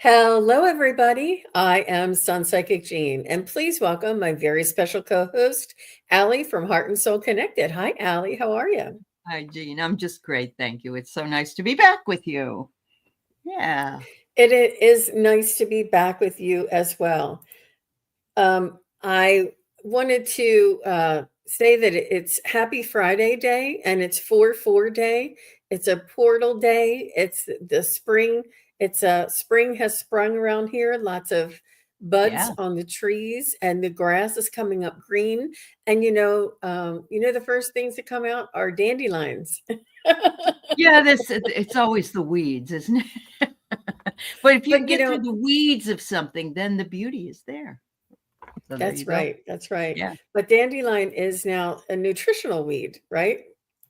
Hello, everybody. I am Sun Psychic Jean, and please welcome my very special co-host, Aley from Heart and Soul Connected. Hi, Aley. How are you? Hi, Jean. I'm just great. Thank you. It's so nice to be back with you. Yeah. It is nice to be back with you as well. I wanted to say that it's Happy Friday Day, and it's 4/4 Day. It's a portal day. It's the spring. It's spring has sprung around here. Lots of buds Yeah. on the trees, and the grass is coming up green. And the first things that come out are dandelions. Yeah, it's always the weeds, isn't it? But if you can But get through the weeds of something, then the beauty is there. So there you that's go. right. That's right. Yeah. But dandelion is now a nutritional weed, right?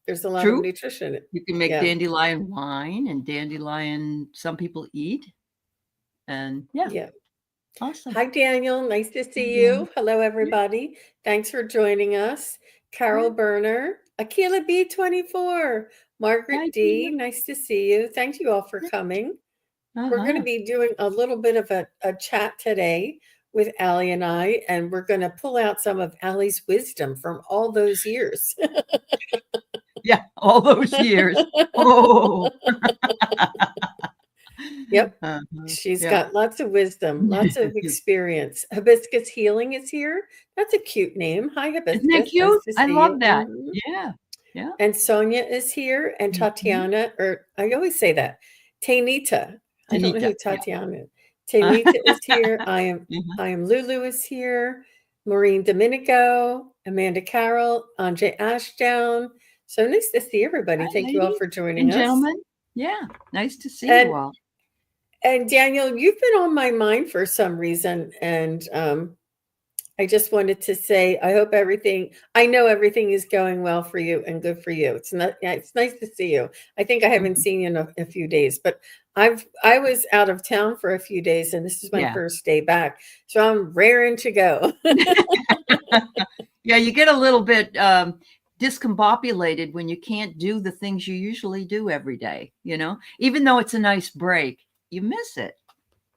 There's a lot of True. nutrition. You can make Yeah. dandelion wine and dandelion some people eat. And yeah, Yeah. awesome. Hi, Daniel. Nice to see Yeah. you. Hello, everybody. Thanks for joining us. Yeah. Carol Berner, Akila B24, Hi, Margaret D. Tina. Nice to see you. Thank you all for coming. We're going to Uh-huh. be doing a little bit of a chat today with Aley and I, and we're going to pull out some of Aley's wisdom from all those years. Yeah, all those years. Oh. Yep. Uh-huh. She's Yeah. got lots of wisdom, lots of experience. Hibiscus Healing is here. That's a cute name. Hi, Isn't that Hibiscus. Nice cute? to I see love you. that. Yeah. Yeah. And Sonia is here, and Mhm. Tatiana, or I always say that, Tanita. I don't know Tanita, who yeah. Tatiana is. Tanita is here. I am Mhm. I am Lulu is here. Maureen Domenico, Amanda Carroll, Andre Ashdown. So nice to see everybody. Hi, Thank you all ladies for joining and us. gentlemen. Yeah, nice to see you And all. and Daniel, you've been on my mind for some reason, and I just wanted to say I hope I know everything is going well for you and good for you. It's not yeah, it's nice to see you. I think I haven't Mhm. seen you in a few days, but I was out of town for a few days, and this is my Yeah. first day back, so I'm raring to go. Yeah, you get a little bit, discombobulated when you can't do the things you usually do every day, you know? Even though it's a nice break, you miss it.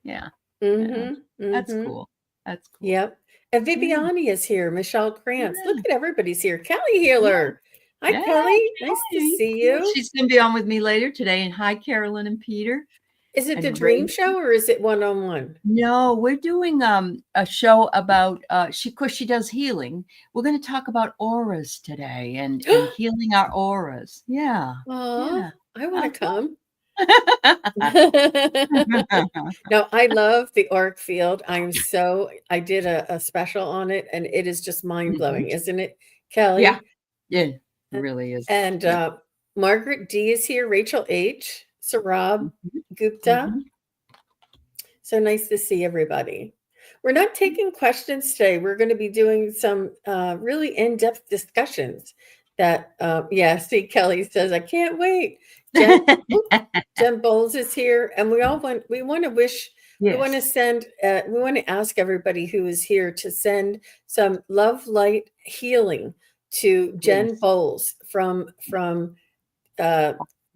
Yeah, yeah. Mm-hmm. That's Mm-hmm. cool. That's cool. Yep. And Yeah, Viviani is here. Michelle Krantz. Look yeah, at everybody's here. Kelly yeah, Healer. Hi, yeah, Kelly. Nice to Kelly. see Yeah, you. she's gonna be on with me later today, and hi, Carolyn and Peter Is it the and dream Ray. show or is it one-on-one? No, we're doing a show about she of course she does healing. We're going to talk about auras today and healing our auras. Yeah. Aw, Yeah. I want to Uh-huh. come. No, I love the Arc Field. I did a special on it and it is just mind Mhm. blowing, isn't it, Yeah. Kelly? Yeah. It really is. And Yeah. Margaret D is here, Rachel H, Sarab Mhm. Gupta. Mhm. So nice to see everybody. We're not taking questions today. We're going to be doing some really in depth discussions. Yeah, see, Kelly says, I can't wait. Jen, oop, Jen Bowles is here, and we want to Yes. send, we want to ask everybody who is here to send some love, light, healing to Jen Please. Bowles uh,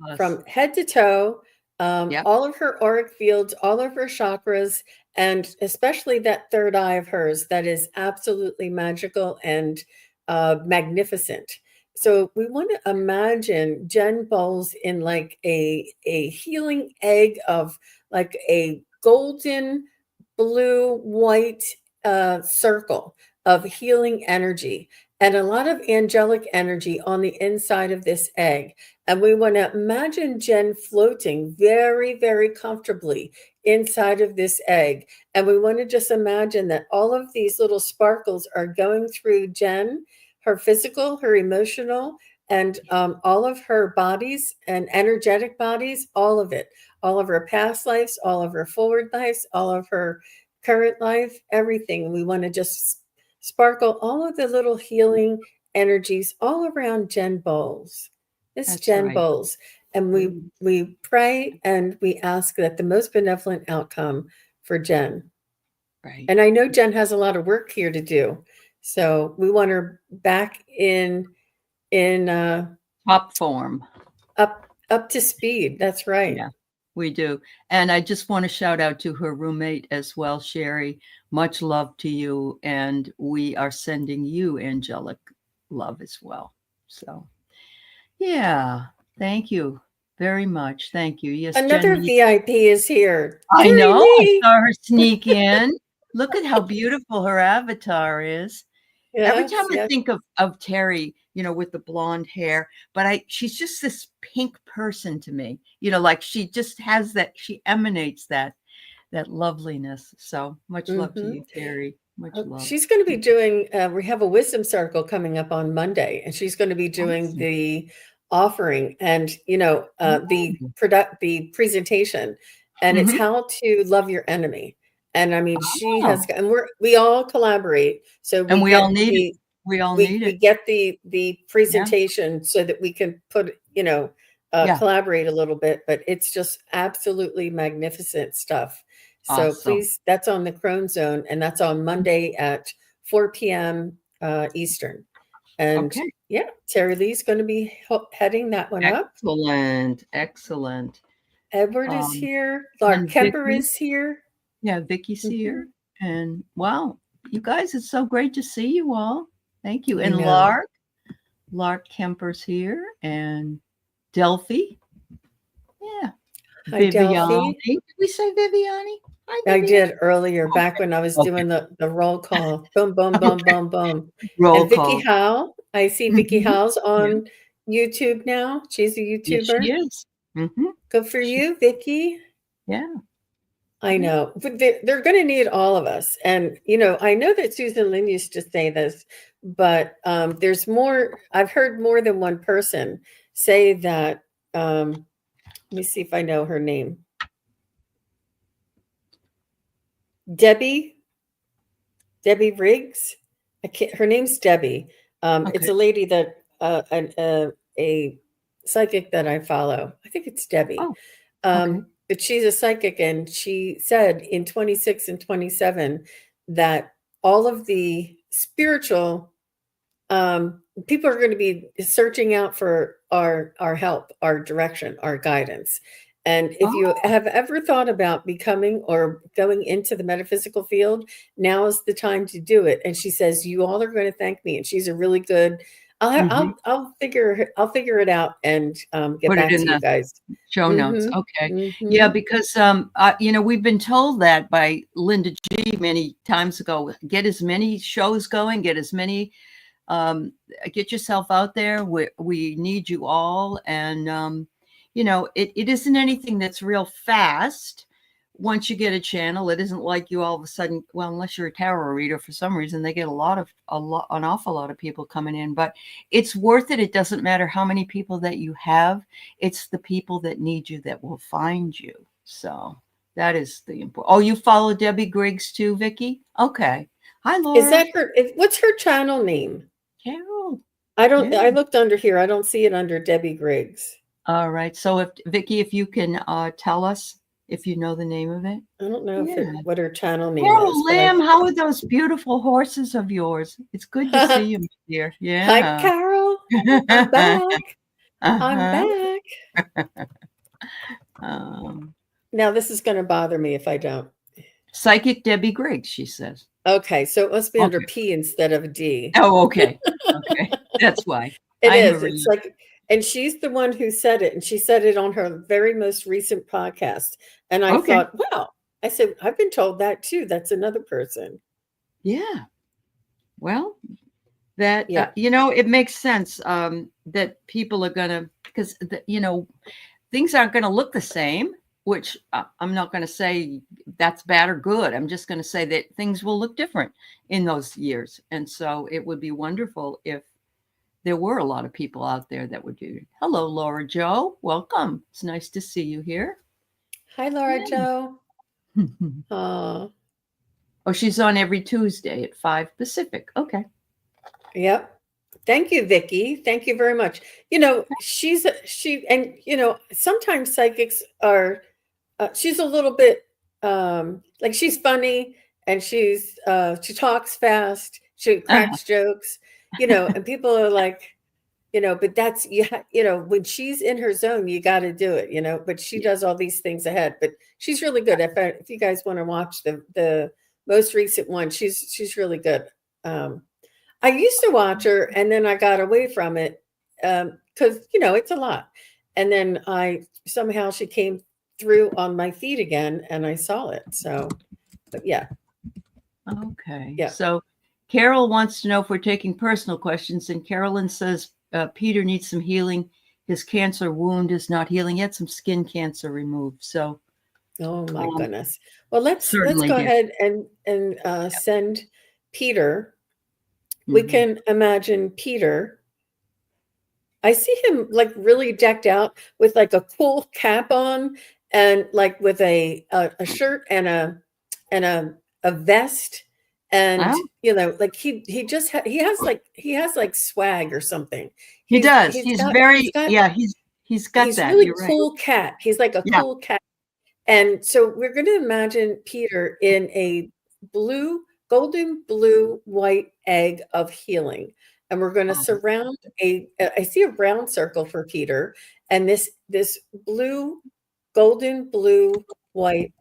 Us. from head to toe, Yep. all of her auric fields, all of her chakras, and especially that third eye of hers that is absolutely magical and magnificent. So we want to imagine Jen Bowles in like a healing egg of like a golden blue white circle of healing energy and a lot of angelic energy on the inside of this egg. And we want to imagine Jen floating very, very comfortably inside of this egg. And we want to just imagine that all of these little sparkles are going through Jen, her physical, her emotional, and all of her bodies and energetic bodies, all of it, all of her past lives, all of her forward lives, all of her current life, everything. We want to just sparkle all of the little healing energies all around Jen Bowles. This That's Jen right. Bowles. And Mm. we pray and we ask that the most benevolent outcome for Jen. Right. And I know Jen has a lot of work here to do. So we want her back in Top form. up to speed. That's right. Yeah. We do. And I just want to shout out to her roommate as well, Sherry. Much love to you. And we are sending you angelic love as well. So, yeah, thank you very much. Thank you. Yes, Another Jenny. VIP is here. I Terry know. I Lee. saw her sneak in. Look at how beautiful her avatar is. Every time Yes, I yes. think of Terry, with the blonde hair, but she's just this pink person to me. Like she just has that, she emanates that loveliness. So much love to Hmm. you, Terry. Much love. She's going to be doing, we have a wisdom circle coming up on Monday, and she's going to be doing Awesome. the offering and, the Oh. the presentation, and it's Mhm. how to love your enemy. And I mean, she has, Oh, and we all collaborate. So and we we all get need it. the, We all we, need we it. get the Yeah. presentation so that we can put, Yeah. collaborate a little bit, but it's just absolutely magnificent stuff. So Awesome. please, that's on the Crone Zone, and that's on Monday at 4 p.m. Eastern. And Okay. yeah, Terry Lee's going to be heading that one up. Excellent. Excellent. Edward is Um, here. Lark and Kemper Vicky. is here. Yeah, Vicky's Hmm. here. And wow, you guys, it's so great to see you all. Thank you. I And know. Lark Kemper's here, and Delphi. Yeah. Hi, Viviani. Delphi. Did we say Viviani? Hi, I Viviani. did earlier, back Okay. when I was Okay. doing the roll call. Boom, boom, boom, Okay. boom, boom. Roll And Vicky call. Howe. I see Vicky Mhm. Howe's Yeah. on YouTube now. She's a Yes, she YouTuber. is. Mhm. Good for She you, Vicky. Yeah. I Yeah. know, but they're going to need all of us. And, I know that Susan Lynn used to say this, but there's more. I've heard more than one person say that. Let me see if I know her name. Debbie, Debbie Riggs. I can't, her name's Debbie. It's Okay. a lady that, a psychic that I follow. I think it's Debbie. Oh, okay. But she's a psychic, and she said in 26 and 27 that all of the spiritual, people are going to be searching out for our help, our direction, our guidance. And if you Oh. have ever thought about becoming or going into the metaphysical field, now is the time to do it. And she says, you all are going to thank me. And she's a really good, Mhm. I'll figure it out and get Put it back in to you the guys. show notes. Mm-hmm. Okay. Yeah, Mm-hmm. because we've been told that by Linda G many times ago. Get as many shows going, get yourself out there. We need you all. And it isn't anything that's real fast. Once you get a channel, it isn't like you all of a sudden, well, unless you're a tarot reader, for some reason they get an awful lot of people coming in, but it's worth it. It doesn't matter how many people that you have. It's the people that need you that will find you. So that is the important. Oh, you follow Debbie Griggs too, Vicky? Okay. Hi, Is Laura. that her? What's her channel name? Carol. I don't, Yeah. I looked under here. I don't see it under Debbie Griggs. All right. So if Vicky, if you can tell us if you know the name of it. I don't know Yeah. what her channel name is, Carol but I. Lamb, how are those beautiful horses of yours? It's good to see you, dear. Hi, Yeah. Carol. I'm back. I'm Uh-huh. back. Um, Now, this is going to bother me if I don't. Psychic Debbie Griggs, she says. Okay, so it must be under Okay. P instead of D. Oh, okay. Okay. That's why. It Hi, is. It's Maria. like, and she's the one who said it, and she said it on her very most recent podcast. And I Okay. thought, wow. I said, I've been told that too. That's another person. Yeah. Well, that, Yeah. it makes sense that people are going to, because, things aren't going to look the same, which I'm not going to say that's bad or good. I'm just going to say that things will look different in those years. And so it would be wonderful if there were a lot of people out there that would do it. Hello, Laura Joe. Welcome. It's nice to see you here. Hi, Laura Yeah. Joe. Oh, she's on every Tuesday at 5 Pacific. Okay. Yep. Thank you, Vicky. Thank you very much. And sometimes psychics are. She's a little bit like she's funny, and she talks fast. She Uh-huh. cracks jokes, and people are like, but that's, when she's in her zone, you got to do it, but she Yeah. does all these things ahead, but she's really good. If you guys want to watch the most recent one, she's really good. I used to watch her and then I got away from it, because, it's a lot. And then somehow she came through on my feed again and I saw it. So, but yeah, Okay. yeah. So Carol wants to know if we're taking personal questions, and Carolyn says Peter needs some healing. His cancer wound is not healing yet. Some skin cancer removed. So Oh my goodness. Well, let's certainly, go dear. ahead and send Peter. We Mhm. can imagine Peter. I see him like really decked out with like a cool cap on and like with a shirt and a vest, and Oh, like he has like swag or something. he He's does. he's He's got he's very, got yeah, he's got he's that. really You're right. cool cat. He's like a Yeah. cool cat. And so we're going to imagine Peter in a golden blue, white egg of healing. And we're going to Oh, surround I see a round circle for Peter, and this golden blue, white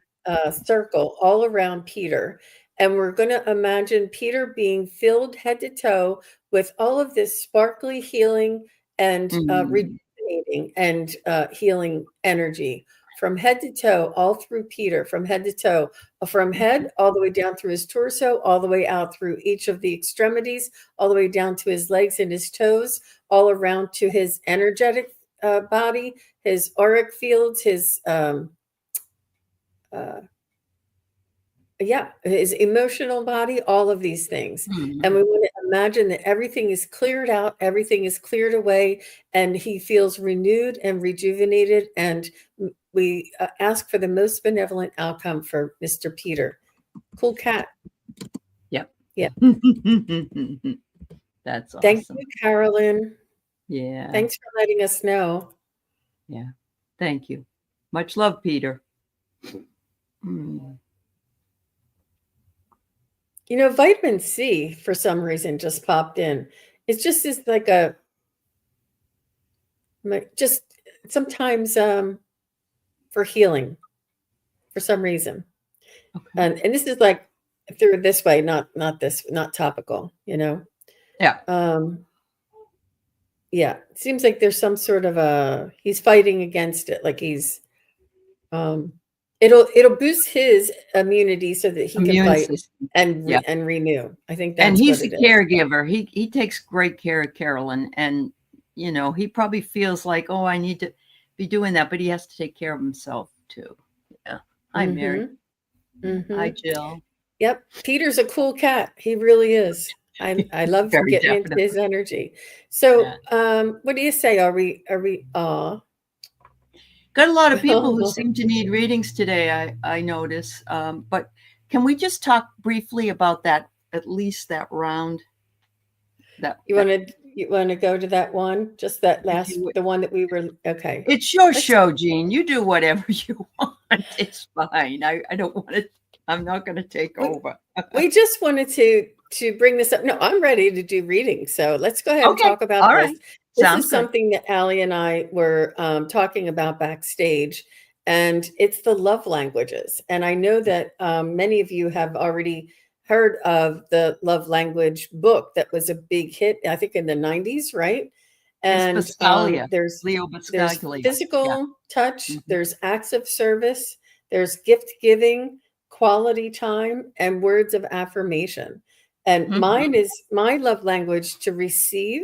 circle all around Peter. And we're going to imagine Peter being filled head to toe with all of this sparkly healing and mm, rejuvenating and healing energy from head to toe, all through Peter, from head to toe, from head all the way down through his torso, all the way out through each of the extremities, all the way down to his legs and his toes, all around to his energetic body, his auric fields, uh, his emotional body, all of these things. And mm. we want to imagine that everything is cleared out, everything is cleared away, and he feels renewed and rejuvenated. And we ask for the most benevolent outcome for Mr. Peter. Cool cat. Yep. Yeah. That's Thank awesome. you, Carolyn. Yeah. Thanks for letting us know. Yeah. Thank you. Much love, Peter. Mm. Vitamin C for some reason just popped in. It's just like just sometimes for healing for some reason. Okay. And this is like through this way, not this, not topical, Yeah. Um, yeah, it seems like there's some sort of he's fighting against it, like he's um it'll boost his immunity so that he can Immune fight system. and Yeah. renew. I think And that's what he's a it is. caregiver. He takes great care of Carolyn, and he probably feels like, oh, I need to be doing that, but he has to take care of himself too. Yeah. Hi, Mary. Mhm. Hi, Mhm. Jill. Yep. Peter's a cool cat. He really is. I love Very getting into his definitely. energy. So, Yeah. what do you say? Are we aw. Got a lot of people who seem to need readings today, I notice. But can we just talk briefly about that, at least that round, that You that want to go to that one? Just that if last, you would. the one that we were okay. It's your Let's show, Jean. You do whatever you want. It's fine. I don't want to. I'm not going to take we, over. we just wanted to bring this up. No, I'm ready to do readings. So let's go ahead and Okay. talk about All this. right. This Sounds is good. something that Allie and I were talking about backstage, and it's the love languages. And I know that many of you have already heard of the love language book that was a big hit, I think in the 90s, right? It's And Biscaglia, there's Leo there's Biscaglia. Yeah. physical touch, Mhm. there's acts of service, there's gift giving, quality time, and words of affirmation. And Mhm. my love language to receive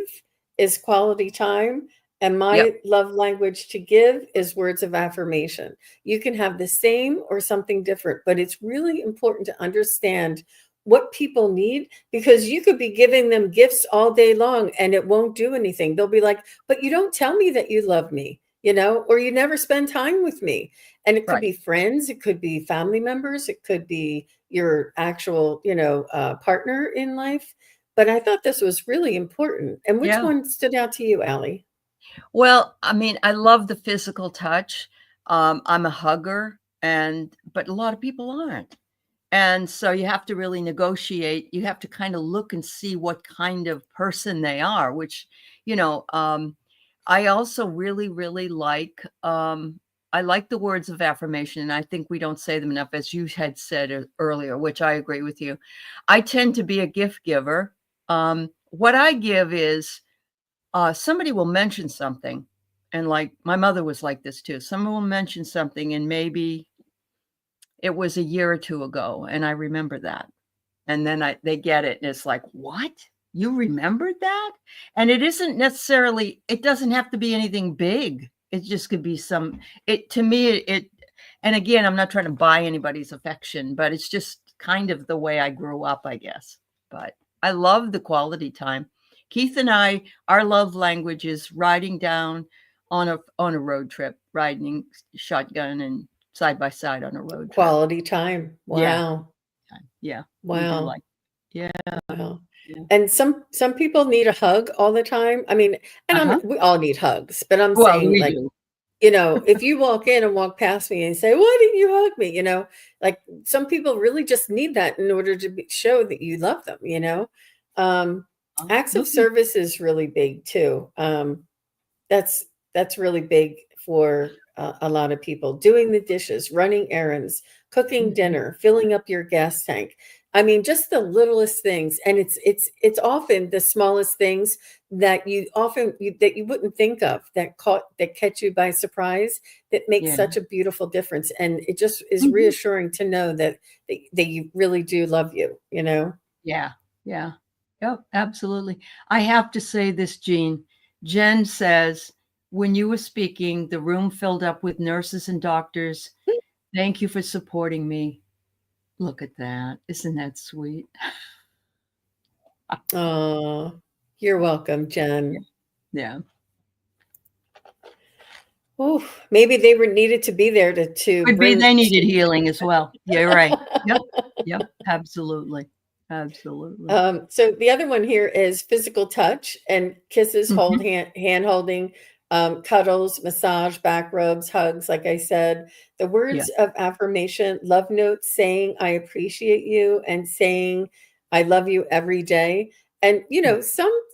is quality time, and Yep. my love language to give is words of affirmation. You can have the same or something different, but it's really important to understand what people need, because you could be giving them gifts all day long and it won't do anything. They'll be like, but you don't tell me that you love me, or you never spend time with me. And it could Right. be friends, it could be family members, it could be your actual, partner in life. But I thought this was really important. And which Yeah. one stood out to you, Allie? Well, I mean, I love the physical touch. I'm a hugger, but a lot of people aren't. And so you have to really negotiate. You have to kind of look and see what kind of person they are, which, you know, I also really, really like, I like the words of affirmation. And I think we don't say them enough, as you had said earlier, which I agree with you. I tend to be a gift giver. What I give is somebody will mention something. And like my mother was like this too. Someone will mention something, and maybe it was a year or two ago, and I remember that. And then they get it, and it's like, "What? You remembered that?" And it isn't necessarily, it doesn't have to be anything big. It just could be some, it to me, it and again, I'm not trying to buy anybody's affection, but it's just kind of the way I grew up, I guess. But I love the quality time. Keith and I, our love language is riding down on a road trip, riding shotgun and side by side on a road trip. Quality time. Yeah, Wow. yeah, we do Wow. like, yeah, Wow. yeah. And some people need a hug all the time. I mean, and Uh-huh. we all need hugs, but I'm Well, saying we like, do. if you walk in and walk past me and say, "Why didn't you hug me?" Like some people really just need that in order to show that you love them. Um, Acts of Those are, service is really big too. That's that's really big for a lot of people. Doing the dishes, running errands, cooking mhm, dinner, filling up your gas tank. I mean, just the littlest things, and it's often the smallest things that that you wouldn't think of, that catch you by surprise, that makes yeah, such a beautiful difference, and it just is mhm, reassuring to know that you really do love you. yeah, yeah. Yep, absolutely. I have to say this, Jean. Jen says, "When you were speaking, the room filled up with nurses and doctors. Thank you for supporting me." Look at that. Isn't that sweet? Oh, you're welcome, Yeah, Jen. yeah. Ooh, maybe they were needed to be there to Could be bring they needed healing as well. Yeah, you're right. Yep, yep, absolutely, absolutely. So the other one here is physical touch and kisses, Mhm, hand holding, cuddles, massage, back rubs, hugs. Like I said, the yeah, words of affirmation, love notes, saying I appreciate you and saying I love you every day. And yeah,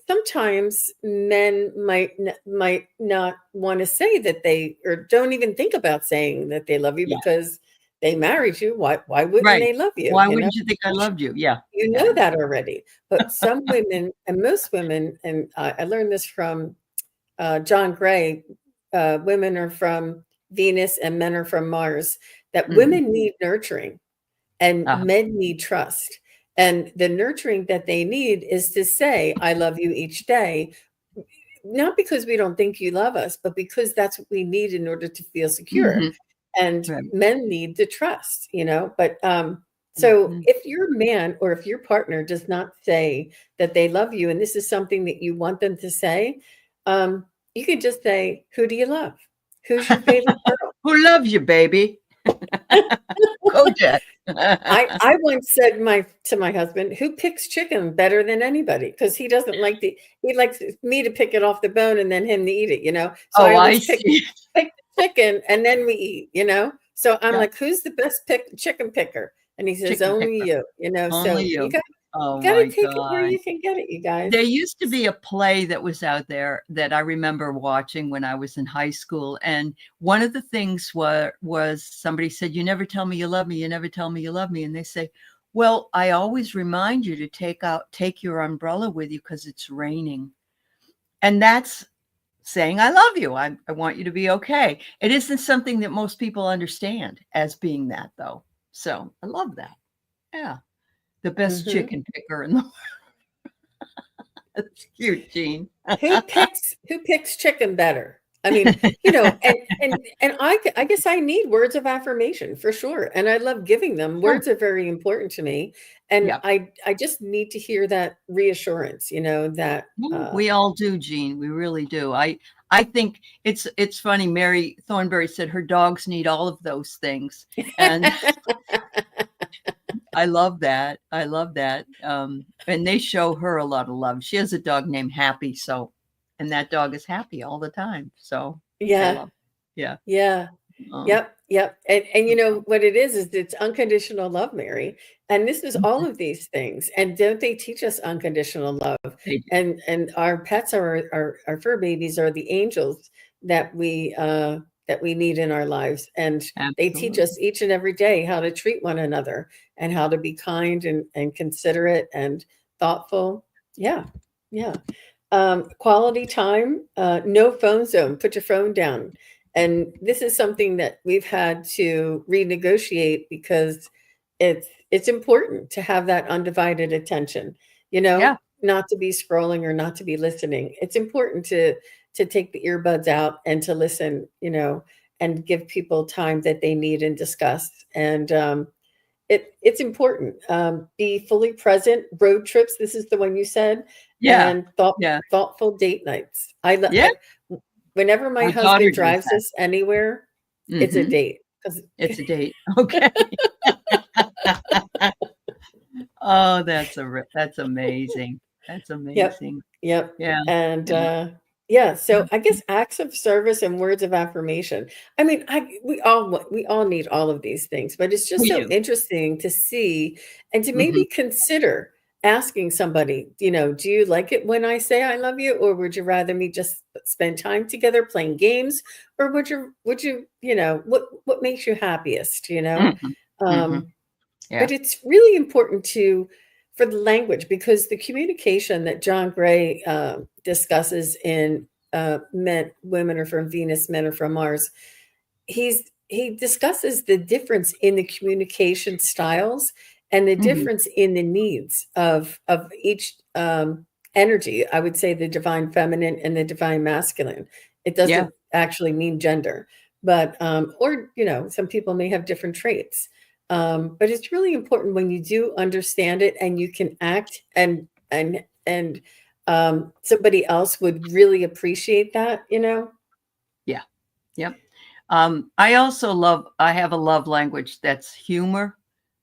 sometimes men might not want to say that they, or don't even think about saying that they love you yeah. because they married you. Why wouldn't Right. they love you? Why wouldn't you think I loved you? Yeah, You yeah, know that already. But some women, and most women, and I learned this from John Gray, women are from Venus and men are from Mars, that mhm, women need nurturing and uh-huh, men need trust. And the nurturing that they need is to say, I love you each day, not because we don't think you love us, but because that's what we need in order to feel secure. mhm, And right, men need the trust. But so mhm, if your man or if your partner does not say that they love you, and this is something that you want them to say, you could just say, "Who do you love? Who's your favorite girl?" "Who loves you, baby?" Kojak. I once said my to my husband, "Who picks chicken better than anybody?" Because he likes me to pick it off the bone and then him to eat. So Oh, I I always see. pick the chicken and then we eat. So I'm Yeah, like, "Who's the best chicken picker?" And he says, chicken "Only picker, you." only So you. you Oh gotta my take it where god. you can get it, you guys. There used to be a play that was out there that I remember watching when I was in high school, and one of the things was somebody said, "You never tell me you love me, you never tell me you love me," and they say, "Well, I always remind you to take your umbrella with you because it's raining." And that's saying, "I love you. I want you to be okay." It isn't something that most people understand as being that, though. So I love that. Yeah. The best Mhm. chicken picker in the That's cute, Jean. Who picks chicken better? I mean, and I guess I need words of affirmation for sure, and I love giving them. Sure. Words are very important to me, and Yeah. I just need to hear that reassurance, that Yeah, we all do, Jean. We really do. I think it's funny. Mary Thornberry said her dogs need all of those things, and I love that. I love that. And they show her a lot of love. She has a dog named Happy, so and that dog is happy all the time. So I Yeah, love. Yeah. yeah. Oh, Yep, yep, and you know what it is it's unconditional love, Mary, and this is all mhm. of these things, and don't they teach us unconditional love? They do. And our pets are our fur babies are the angels that we need in our lives, and they teach Absolutely. us each and every day how to treat one another and how to be kind and considerate and thoughtful. Yeah, yeah. Quality time, no phone zone, put your phone down. And this is something that we've had to renegotiate because it's important to have that undivided attention, you Yeah. know, not to be scrolling or not to be listening. It's important to take the earbuds out and to listen, you know, and give people time that they need and discuss. And it's important. Be fully present. Road trips. This is the one you said, Yeah. and Yeah. thoughtful date nights. Yeah. Whenever my My daughter husband does drives that. us anywhere, it's a Mhm. date. 'Cause It's a date. Okay. Oh, that's amazing. That's Yep. amazing. Yep. Yeah. And, Yeah. yeah, so I guess acts of service and words of affirmation. I mean, we all need all of these things, but it's just We so do. interesting to see and to Mhm. maybe consider asking somebody, you know, "Do you like it when I say I love you, or would you rather me just spend time together playing games, or you know, what makes you happiest?" You know? Mhm. Mhm. Um Yeah. but it's really important to for the language because the communication that John Gray discusses in men, women are from Venus, men are from Mars. He discusses the difference in the communication styles and the Mhm. difference in the needs of each energy. I would say the divine feminine and the divine masculine. It Yeah. doesn't actually mean gender, but or you know, some people may have different traits. But it's really important when you do understand it and you can act and somebody else would really appreciate that, you know? Yeah. Yep. I have a love language that's humor.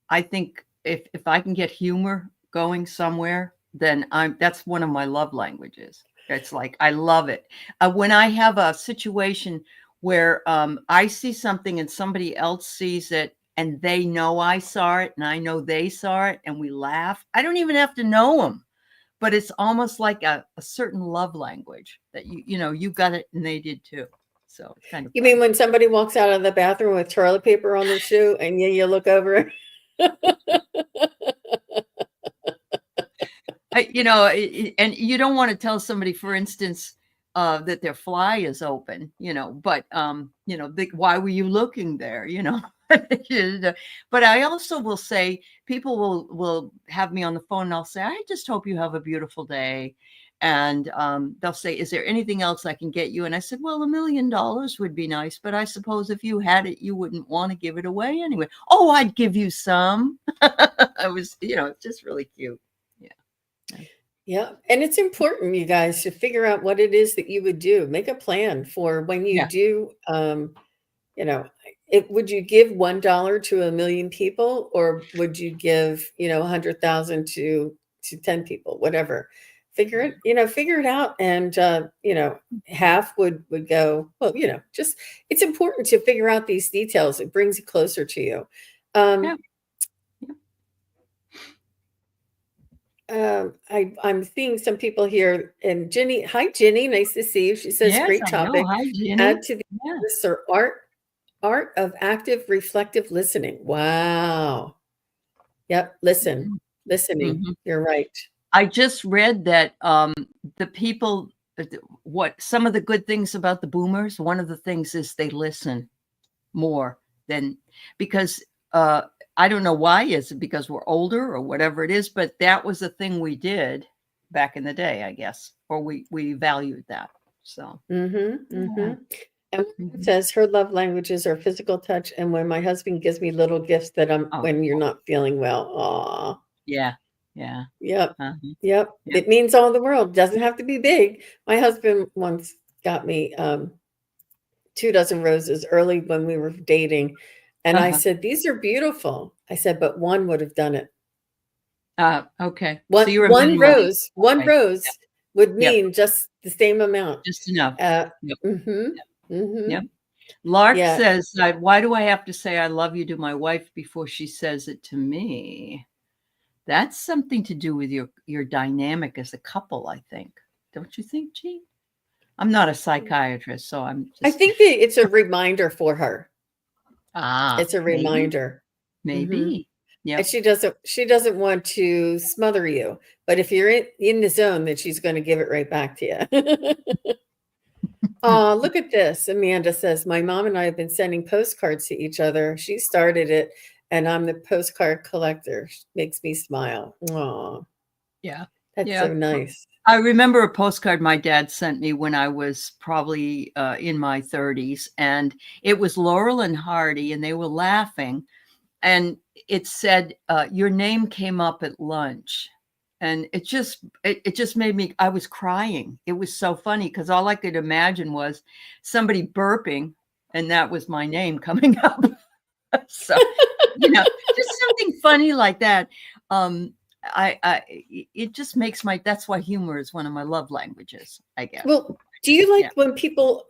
I think if I can get humor going somewhere, then that's one of my love languages. It's like I love it. When I have a situation where I see something and somebody else sees it and they know I saw it and I know they saw it and we laugh. I don't even have to know them, but it's almost like a certain love language that you got it and they did too. So it's kind of You mean fun. when somebody walks out of the bathroom with toilet paper on their shoe and you look over? And you don't want to tell somebody, for instance, that their fly is open, but why were you looking there? You know? But I also will say, people will have me on the phone, and I'll say, I just hope you have a beautiful day. And they'll say, is there anything else I can get you? And I said, well, $1 million would be nice, but I suppose if you had it, you wouldn't want to give it away anyway. Oh, I'd give you some. I was, it's just really cute. Yeah. Yeah. Yeah, and it's important, you guys, to figure out what it is that you would do. Make a plan for when you Yeah. do, you know, would you give $1 to 1,000,000 people, or would you give, you know, 100,000 to 10 people, whatever. Figure it out, and you know, half would go, well, you know, just it's important to figure out these details. It brings it closer to you. Yeah. Um, Yeah. I'm seeing some people here, and Jenny, hi Jenny, nice to see you. She says, Yes, great I know. topic. Hi, Add Jenny. to the Yeah. list or art of active reflective listening. Wow. Yep, listening. Mhm. You're right. I just read that, the people what some of the good things about the boomers, one of the things is they listen more than because, I don't know why, is it because we're older or whatever it is, but that was a thing we did back in the day, I guess, or we valued that. So, Mhm, yeah. mhm. And it Mhm. says her love languages are physical touch and when my husband gives me little gifts that I'm Oh, when you're not feeling well. Aw. yeah. Yeah. Yep. Uh-huh. Yep. Yep. It means all the world. Doesn't have to be big. My husband once got me 2 dozen roses early when we were dating. And I Uh-huh. said, "These are beautiful." I said, "But one would have done it." Okay. So One you're a one minimalist. rose one Okay. rose would Yep. mean just the same amount. Just enough. Uh, Yep. mhm, Yep. mhm. Lark Yeah. says, why do I have to say I love you to my wife before she says it to me? That's something to do with your dynamic as a couple, I think. Don't you think, Jean? I'm not a psychiatrist, so I'm I just think that it's a reminder for her. ah, It's a maybe, reminder. Mhm. maybe. And Yep. she doesn't want to smother you, but if you're in the zone, then she's gonna give it right back to you. Aw, look at this. Amanda says, "My mom and I have been sending postcards to each other. She started it, and I'm the postcard collector." Makes me smile. Aw, Yeah. that's Yeah. so nice. I remember a postcard my dad sent me when I was probably in my 30s, and it was Laurel and Hardy, and they were laughing. And it said, "Your name came up at lunch." And it just made me, I was crying. It was so funny because all I could imagine was somebody burping, and that was my name coming up. So, just something funny like that. Um, it just makes my, that's why humor is one of my love languages, I guess. Well, do you Yeah. like when people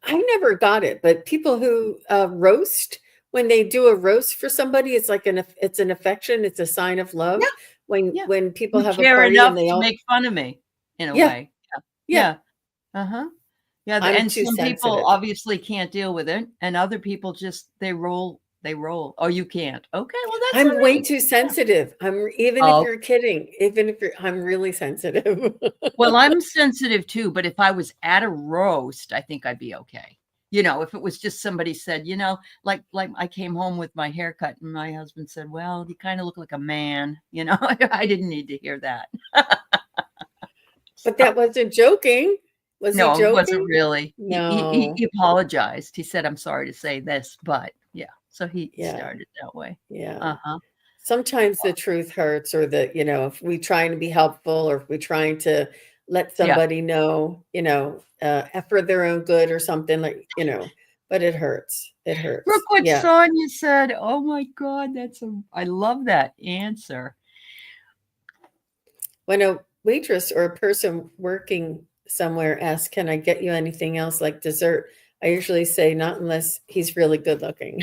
I never got it, but people who, roast, when they do a roast for somebody, it's like it's an affection, it's a sign of love. Yeah. When Yeah. when people You have a care party and enough they to all make fun of me in a Yeah, way. yeah, Yeah. Yeah. Uh-huh. Yeah, I'm and too some people sensitive. obviously can't deal with it, and other people just they roll. Oh, you can't. Okay, well that's I'm all way right. too sensitive. Even if Oh, you're kidding, even if you're I'm really sensitive. well, I'm sensitive too, but if I was at a roast, I think I'd be okay. If it was just somebody said, like I came home with my haircut and my husband said, "Well, you kind of look like a man," I didn't need to hear that. But that wasn't joking. Was he No, it wasn't joking? really. He No. apologized. He said, "I'm sorry to say this," but yeah, so he Yeah, started that way. yeah. Uh-huh. Sometimes the truth hurts, or if we trying to be helpful, or if we're trying to let Yeah. somebody know, for their own good or something, but it hurts. It hurts. Look what Yeah. Sonia said. Oh my God, I love that answer. When a waitress or a person working somewhere asks, "Can I get you anything else like dessert?" I usually say, "Not unless he's really good looking."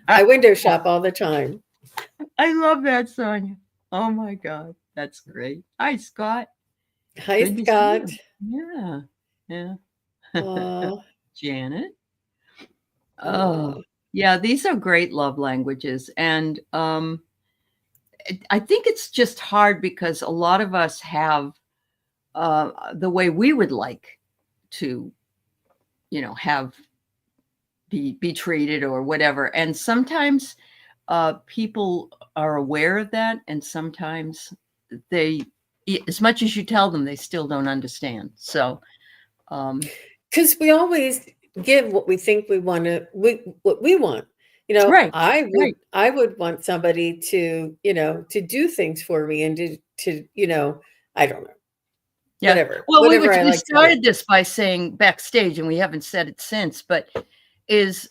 I window shop all the time. I love that, Sonia. Oh my God, that's great. Hi, Scott. Hi, Good to see Scott. you. Yeah, yeah. Aw, Janet. Oh, aw. yeah. These are great love languages, and I think it's just hard because a lot of us have the way we would like to, have be treated or whatever. And sometimes people are aware of that, and sometimes they, as much as you tell them, they still don't understand. So, um, 'Cause we always give what we think what we want. right, I would right, I would want somebody to do things for me and I don't know, yeah. whatever Well, we whatever would I we like to do. started this by saying backstage, and we haven't said it since, but is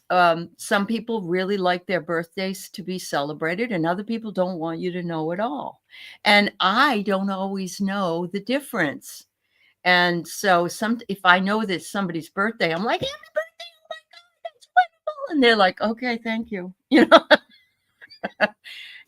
some people really like their birthdays to be celebrated, and other people don't want you to know at all. And I don't always know the difference. And so if I know that somebody's birthday, I'm like, happy birthday, oh my God, that's wonderful. And they're like, okay, thank you.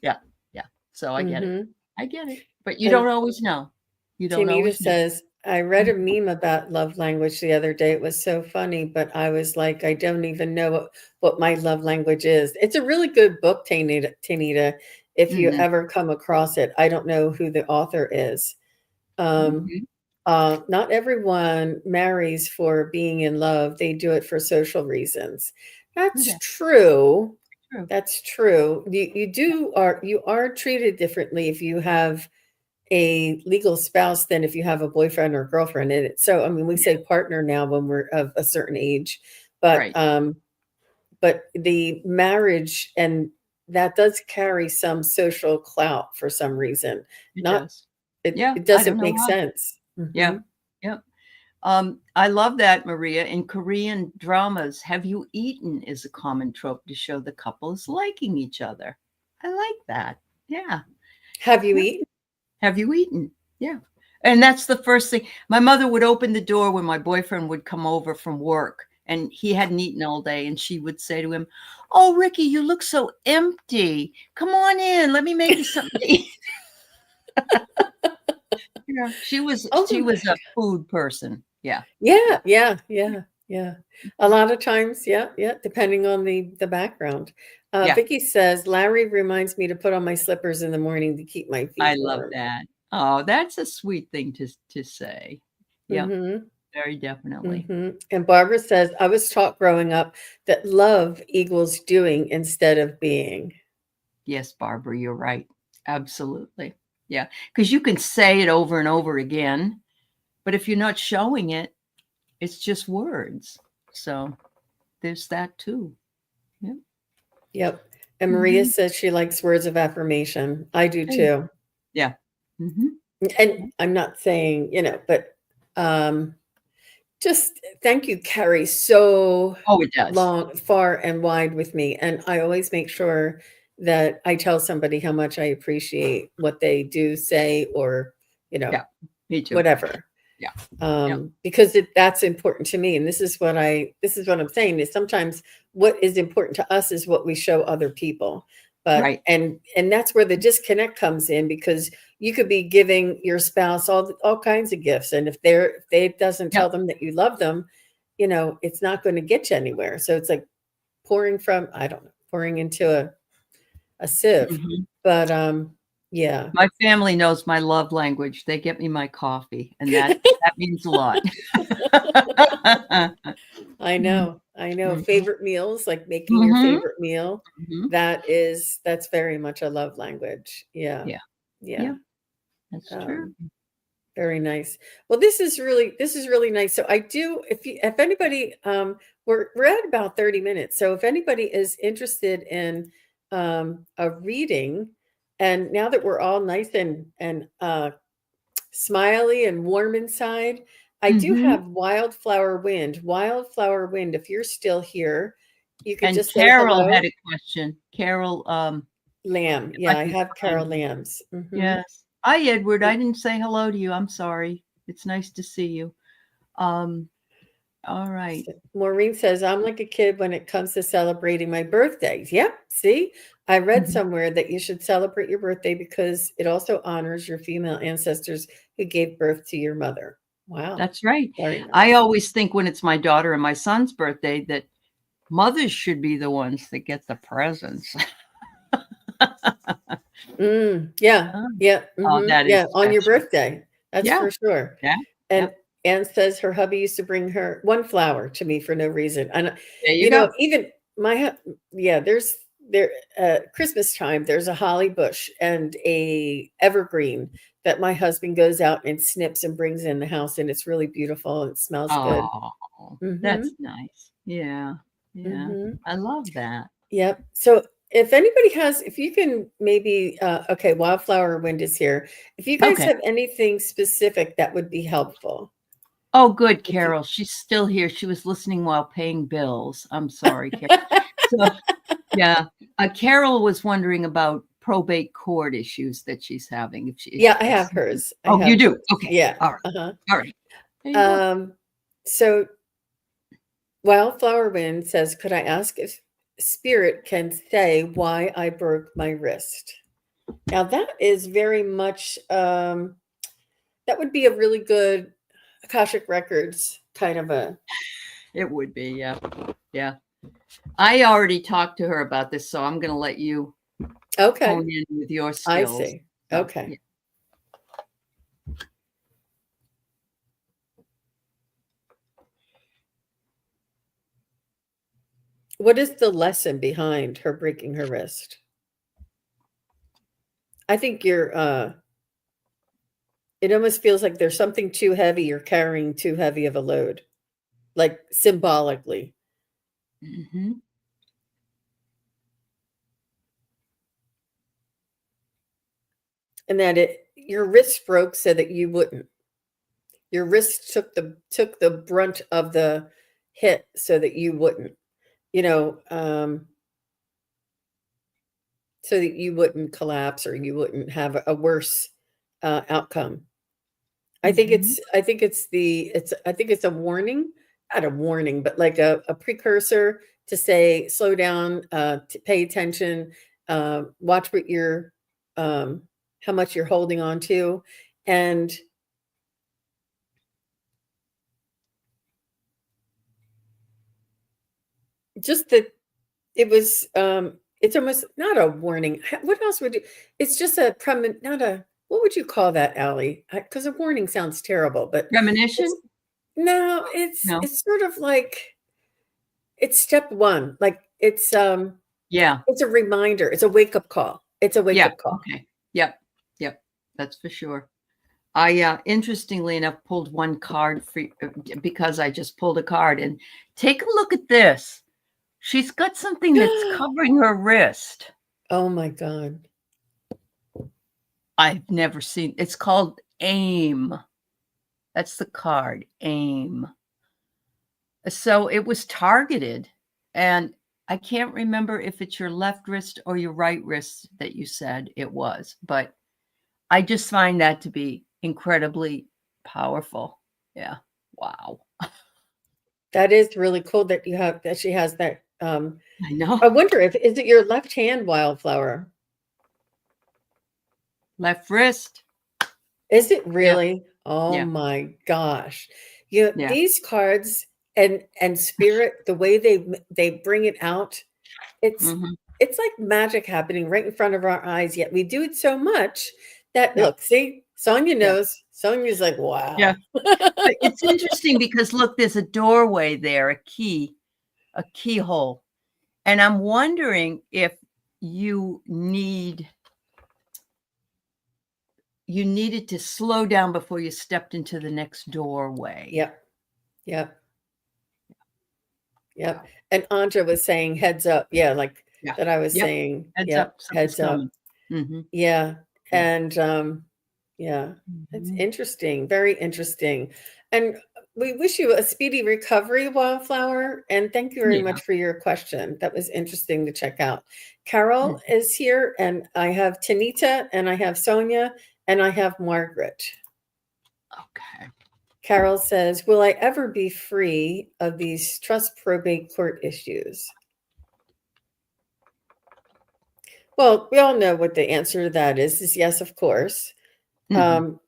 Yeah, yeah. So I get it. Mhm. I get it. But you don't And always know. You don't Tanita always know. says, "I read Mm, a meme about love language the other day. It was so funny, but I was like, I don't even know what my love language is." It's a really good book, Tanita, if you mhm, ever come across it. I don't know who the author is. Um, mhm. not everyone marries for being in love. They do it for social reasons. That's Yeah, true. true. That's true. You are treated differently if you have a legal spouse than if you have a boyfriend or girlfriend in it. So, I mean, we say partner now when we're of a certain age, but Right. the marriage and that does carry some social clout for some reason. It Not does. it, Yeah, it I don't doesn't know make why. sense. Yeah, yeah. I love that, Maria. In Korean dramas, "have you eaten" is a common trope to show the couples liking each other. I like that. Yeah. Have you Yeah. eaten? Have you eaten? Yeah. And that's the first thing. My mother would open the door when my boyfriend would come over from work and he hadn't eaten all day. And she would say to him, "Oh, Ricky, you look so empty. Come on in. Let me make you something to eat." Yeah. She Oh, was a food person. Yeah. yeah, yeah, yeah, yeah. A lot of times, yeah, yeah, depending on the background. Yeah. Vicky says, Larry reminds me to put on my slippers in the morning to keep my I feet love warm. that. Oh, that's a sweet thing to say. Yep, Hmm. very definitely. Hmm. And Barbara says, I was taught growing up that love equals doing instead of being. Yes, Barbara, you're right. Absolutely. Yeah, because you can say it over and over again, but if you're not showing it, it's just words. So there's that too. Yeah. Yep. And Maria Mhm. says she likes words of affirmation. I do Hey. too. Yeah. Mhm. And I'm not saying, but um, just thank you, Carrie, so Oh, it does. long, far and wide with me. And I always make sure that I tell somebody how much I appreciate what they do, say, or, you know, Yeah. Me too. whatever. Yeah. Yep. Because that's important to me. And this is what I'm saying is sometimes what is important to us is what we show other people. But Right. and that's where the disconnect comes in because you could be giving your spouse all kinds of gifts, and if they doesn't Yep. tell them that you love them, it's not going to get you anywhere. So it's like pouring from I don't know, pouring into a sieve. Mhm. But yeah. My family knows my love language. They get me my coffee, and that means a lot. I Mhm. know, I know. Mhm. Favorite meals, like making your Mhm. favorite meal, Mhm. that's very much a love language. Yeah. Yeah. Yeah. Yeah, that's true. Um, very nice. Well, this is really nice. So if anybody we're at about 30 minutes. So if anybody is interested in a reading, and now that we're all nice and smiley and warm inside. I do Mhm. have Wildflower Wind. Wildflower Wind, if you're still here, you could And just say Carol had hello. a question. Carol, Lamb. if Yeah, I I can have find Carol her. Lambs. Yes. Hi, Edward. I didn't say hello to you. I'm sorry. It's nice to see you. Um, all right. Maureen says, I'm like a kid when it comes to celebrating my birthdays. Yep. See, I read Mhm. somewhere that you should celebrate your birthday because it also honors your female ancestors who gave birth to your mother. Wow. That's right. Very I nice. always think when it's my daughter and my son's birthday that mothers should be the ones that get the presents. Yeah, Oh, yeah, oh, that yeah, is on your special. birthday. That's Yeah. for sure. Yeah. And Yep. Anne says her hubby used to bring her one flower to me for no reason. And There you go. even yeah, Christmas time, there's a holly bush and a evergreen that my husband goes out and snips and brings in the house, and it's really beautiful and it smells good. Oh, Mhm. that's nice. Yeah. Yeah. Mhm. I love that. Yep. So if you can maybe, okay, Wildflower Wind is here. If you guys Okay. have anything specific that would be helpful. Oh, good, If you, Carol. She's still here. She was listening while paying bills. I'm sorry, Carol. So, yeah, Carol was wondering about probate court issues that she's having. yeah, I If have something. hers. I Oh, you have do? hers. Okay. Yeah. All right. Uh-huh. All right. There you go. So Wildflower Wind says, could I ask if spirit can say why I broke my wrist? Now that is very much that would be a really good Akashic Records kind of a It would be. Yeah. Yeah. I already talked to her about this, so I'm going to let you okay. hone in with your I skills. see. So, Okay. yeah. What is the lesson behind her breaking her wrist? I think it almost feels like there's something too heavy, you're carrying too heavy of a load, like symbolically. Mhm. And that your wrist broke so that you wouldn't. Your wrist took the brunt of the hit so that you wouldn't, you know, so that you wouldn't collapse or you wouldn't have a worse outcome. Mhm. I think it's a warning, not a warning, but like a precursor to say, slow down, to pay attention, watch what you're, um, how much you're holding on to, and just that it was, it's almost not a warning. What else would you? It's just a not a. What would you call that, Allie? Because a warning sounds terrible, but it's Premonition? no, No. it's sort of like it's step one. Like Yeah. it's a reminder. It's a wake up call. It's a wake Yeah. up call. Okay. Yep. Yep. That's for sure. I interestingly enough pulled one card for because I just pulled a card and take a look at this. She's got something that's covering her wrist. Oh my God. I've never seen. It's called AIM. That's the card, AIM. So it was targeted, and I can't remember if it's your left wrist or your right wrist that you said it was, but I just find that to be incredibly powerful. Yeah. Wow. That is really cool that she has that. I know. I wonder if is it your left hand wildflower? Left wrist. Is it Yeah. really? Oh Yeah. my gosh. Yeah. These cards and spirit, the way they bring it out, it's Mhm. it's like magic happening right in front of our eyes, yet we do it so much that Yeah. look, see, Sonia Yeah. knows. Sonia's like, Yeah. wow. But it's interesting because look, there's a doorway there, a keyhole. And I'm wondering if you need you needed to slow down before you stepped into the next doorway. Yep. Yep. Yeah. Yep. And Andra was saying heads up. Yeah, like Yeah. that I was Yep. saying, Heads yep, up, something's heads up. coming. Mhm. Yeah. Yeah. And yeah, it's Mhm. interesting, very interesting. And we wish you a speedy recovery, Wildflower. And thank you very Yeah. much for your question. That was interesting to check out. Carol Mhm. is here, and I have Tanita, and I have Sonia, and I have Margaret. Okay. Carol says, will I ever be free of these trust probate court issues? Well, we all know what the answer to that is yes, of course. Mhm. Um,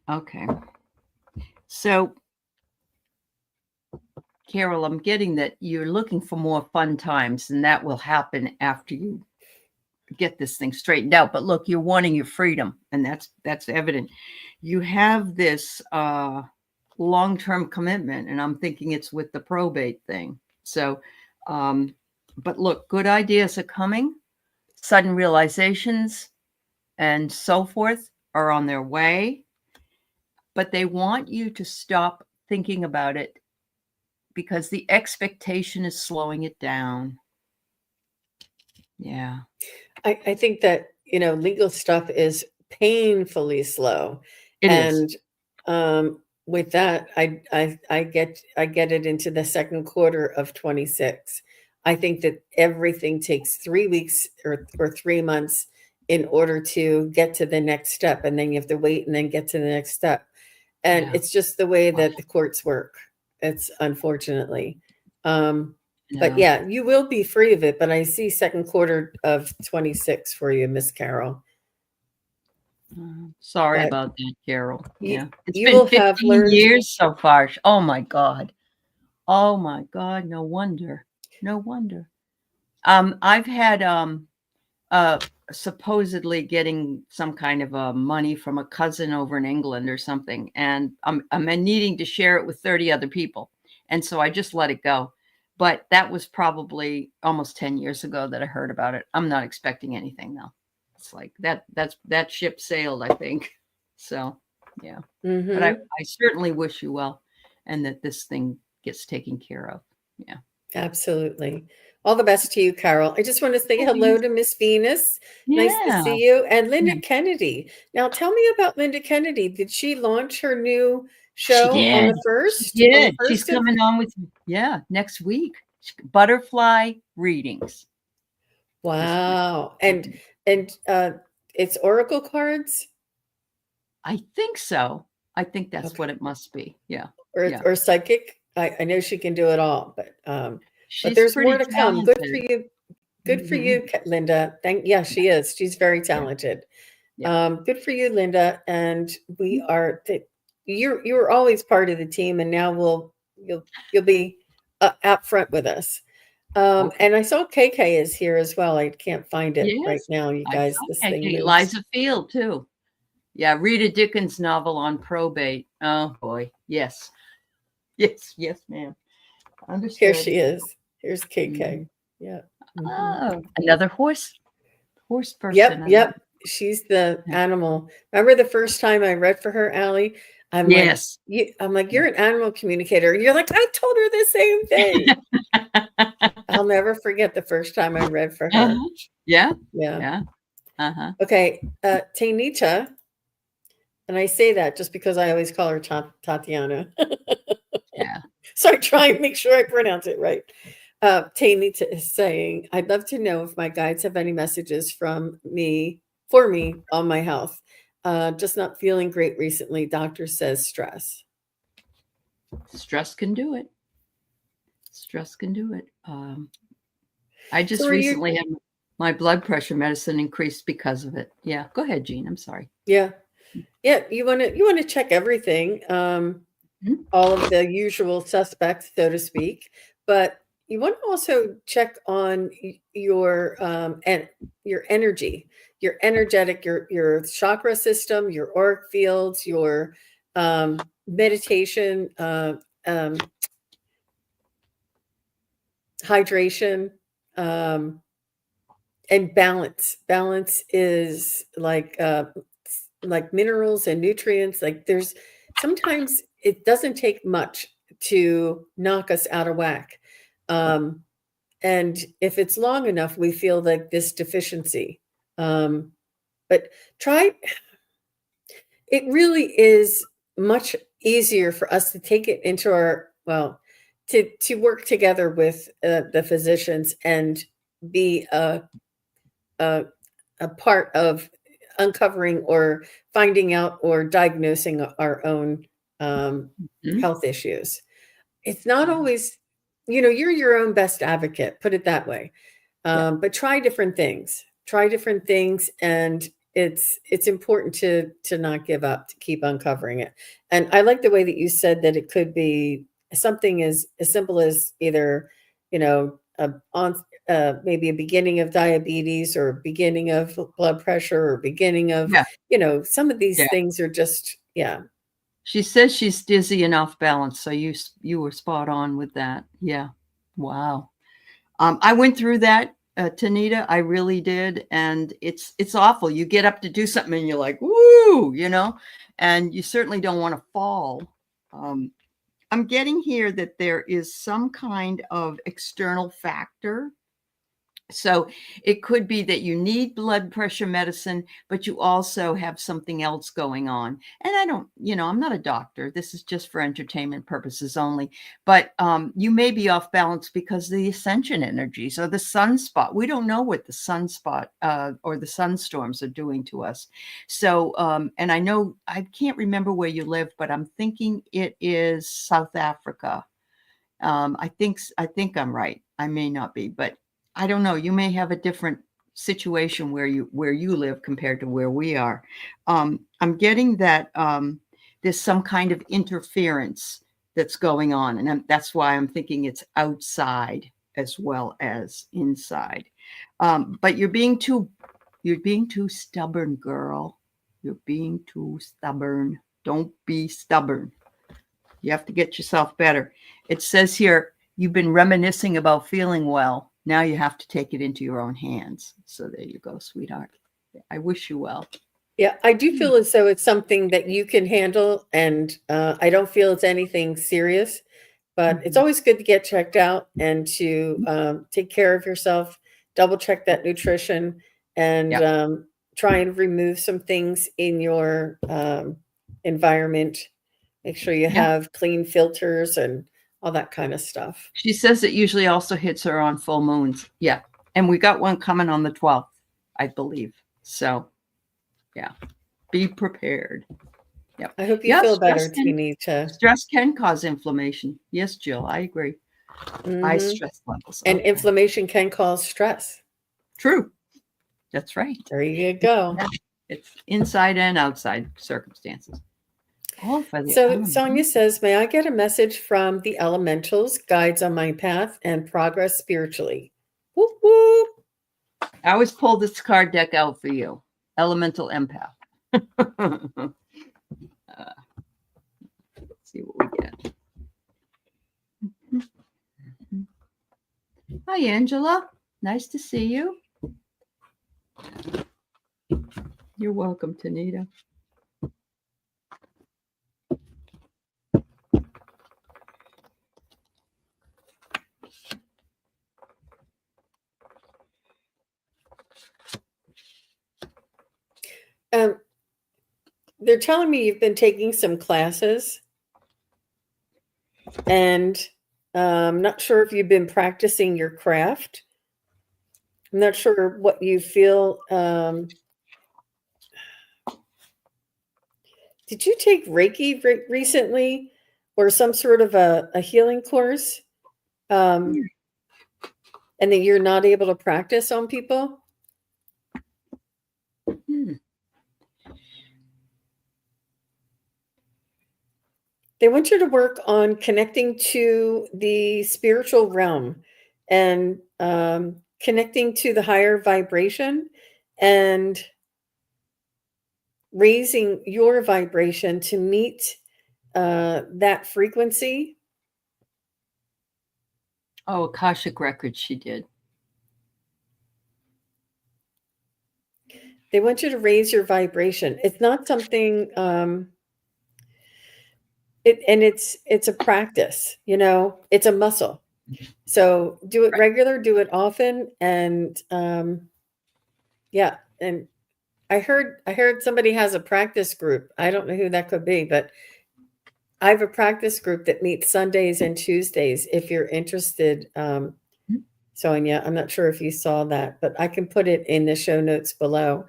Okay. So, Carol, I'm getting that you're looking for more fun times, and that will happen after you get this thing straightened out. But look, you're wanting your freedom, and that's evident. You have this long-term commitment, and I'm thinking it's with the probate thing. So, but look, good ideas are coming, sudden realizations and so forth are on their way, but they want you to stop thinking about it because the expectation is slowing it down. Yeah. I think that, legal stuff is painfully slow. It is. And with that, I get it into the second quarter of 26. I think that everything takes 3 weeks or 3 months in order to get to the next step. And then you have to wait and then get to the next step. And Yeah. it's just the way that the courts work. It's unfortunately. But Yeah. yeah, you will be free of it. But I see second quarter of 26 for you, Miss Carol. Sorry But about that, Carol. you Yeah. It's you been will have 15 learned. years so far. Oh my God. Oh my God. No wonder. No wonder. I've had uh supposedly getting some kind of money from a cousin over in England or something, and I'm needing to share it with 30 other people, and so I just let it go. But that was probably almost 10 years ago that I heard about it. I'm not expecting anything though. It's like that ship sailed, I think. So yeah, but Hmm. I certainly wish you well, and that this thing gets taken care of. Yeah. Absolutely. All the best to you, Carol. I just want to say hello Thanks. to Miss Venus. Nice to Yeah. see you. And Yeah. Linda Kennedy. Now tell me about Linda Kennedy. Did she launch her new She show on did. the She first? On the did. She's first of coming on with, yeah, next week. Butterfly readings this week. Wow. Mhm. And it's Oracle cards I think so. I think that's okay. what it must be. Yeah. or Yeah. or psychic. I know she can do it all, but She's there's more pretty to come. Good for talented. you. Good for Hmm. you, Linda. Yeah, Yeah. she is. She's very Yeah. talented. Yeah. Good for you, Linda. And we Mhm. are you're always part of the team, and now you'll be out front with us. Okay. And I saw KK is here as well. I can't find it right Yes. now, you I guys. saw This thing KK. moves. Liza Field, too. Yeah. Read a Dickens novel on probate. Oh, boy. Yes. Yes. Yes, ma'am. Here Understood. she is. Here's KK. Mhm. Yeah. Hmm. Oh, another horse person. Yep, I love yep. She's the it. animal. Remember the first time I read for her, Allie? Yes. I'm like, you're an animal communicator. You're like, I told her the same thing. I'll never forget the first time I read for her. Uh-huh. Yeah. Yeah. Yeah. Uh-huh. Okay. Tainita, and I say that just because I always call her Tatiana. Yeah. So I try and make sure I pronounce it right. Tainita is saying, I'd love to know if my guides have any messages for me on my health. Just not feeling great recently. Doctor says stress. Stress can do it. Stress can do it. I So just are you? recently had my blood pressure medicine increased because of it. Yeah. Go ahead, Jean. I'm sorry. Yeah, yeah. You want to check everything. Mhm. All of the usual suspects, so to speak, but you want to also check on and your energy, your energetic, your chakra system, your auric fields, your meditation, um, hydration, um, and balance. Balance is like minerals and nutrients. Like there's sometimes it doesn't take much to knock us out of whack. Um, and if it's long enough, we feel like this deficiency. Um, but try, it really is much easier for us to take it into to work together with the physicians and be a, a part of uncovering or finding out or diagnosing our own um, Mhm. health issues. It's not Yeah. always, you're your own best advocate, put it that way. Yeah. But try different things. Try different things, and it's important to not give up, to keep uncovering it. And I like the way that you said that it could be something as simple as either, on maybe a beginning of diabetes or beginning of blood pressure or beginning of, Yeah. some of these Yeah. things are just, yeah. She says she's dizzy and off balance. So you were spot on with that. Yeah. Wow. I went through that, Tanita. I really did, and it's awful. You get up to do something, and you're like, "Woo!" And you certainly don't want to fall. Um, I'm getting here that there is some kind of external factor. So it could be that you need blood pressure medicine, but you also have something else going on. And I don't, I'm not a doctor. This is just for entertainment purposes only. But you may be off balance because the ascension energies or the sunspot. We don't know what the sunspot or the sunstorms are doing to us. So, and I know I can't remember where you live, but I'm thinking it is South Africa. I think I'm right. I may not be, but I don't know. You may have a different situation where you live compared to where we are. I'm getting that there's some kind of interference that's going on, and that's why I'm thinking it's outside as well as inside. But you're being too stubborn, girl. You're being too stubborn. Don't be stubborn. You have to get yourself better. It says here, you've been reminiscing about feeling well. Now you have to take it into your own hands. So there you go, sweetheart. I wish you well. Yeah, I do feel as though it's something that you can handle, and I don't feel it's anything serious. But it's always good to get checked out and to take care of yourself, double check that nutrition, and try and remove some things in your environment. Make sure you have clean filters and all that kind of stuff. She says it usually also hits her on full moons. Yeah. And we got one coming on the 12th, I believe. So, yeah, be prepared. Yep. I hope you feel better, Tinita. Stress can cause inflammation. Yes, Jill, I agree. High stress levels. And inflammation can cause stress. True. That's right. There you go. It's inside and outside circumstances. So Sonia says, may I get a message from the elementals, guides on my path and progress spiritually? Whoop, whoop. I always pull this card deck out for you. Elemental empath. Let's see what we get. Hi, Angela. Nice to see you. You're welcome, Tanita. They're telling me you've been taking some classes, and I'm not sure if you've been practicing your craft. I'm not sure what you feel. Did you take Reiki recently, or some sort of a healing course, and that you're not able to practice on people? They want you to work on connecting to the spiritual realm and connecting to the higher vibration and raising your vibration to meet that frequency. Oh, Akashic Records she did. They want you to raise your vibration. It's not something... it's a practice, it's a muscle. So do it regular, do it often. And and I heard somebody has a practice group. I don't know who that could be, but I have a practice group that meets Sundays and Tuesdays. If you're interested, Sonia, I'm not sure if you saw that, but I can put it in the show notes below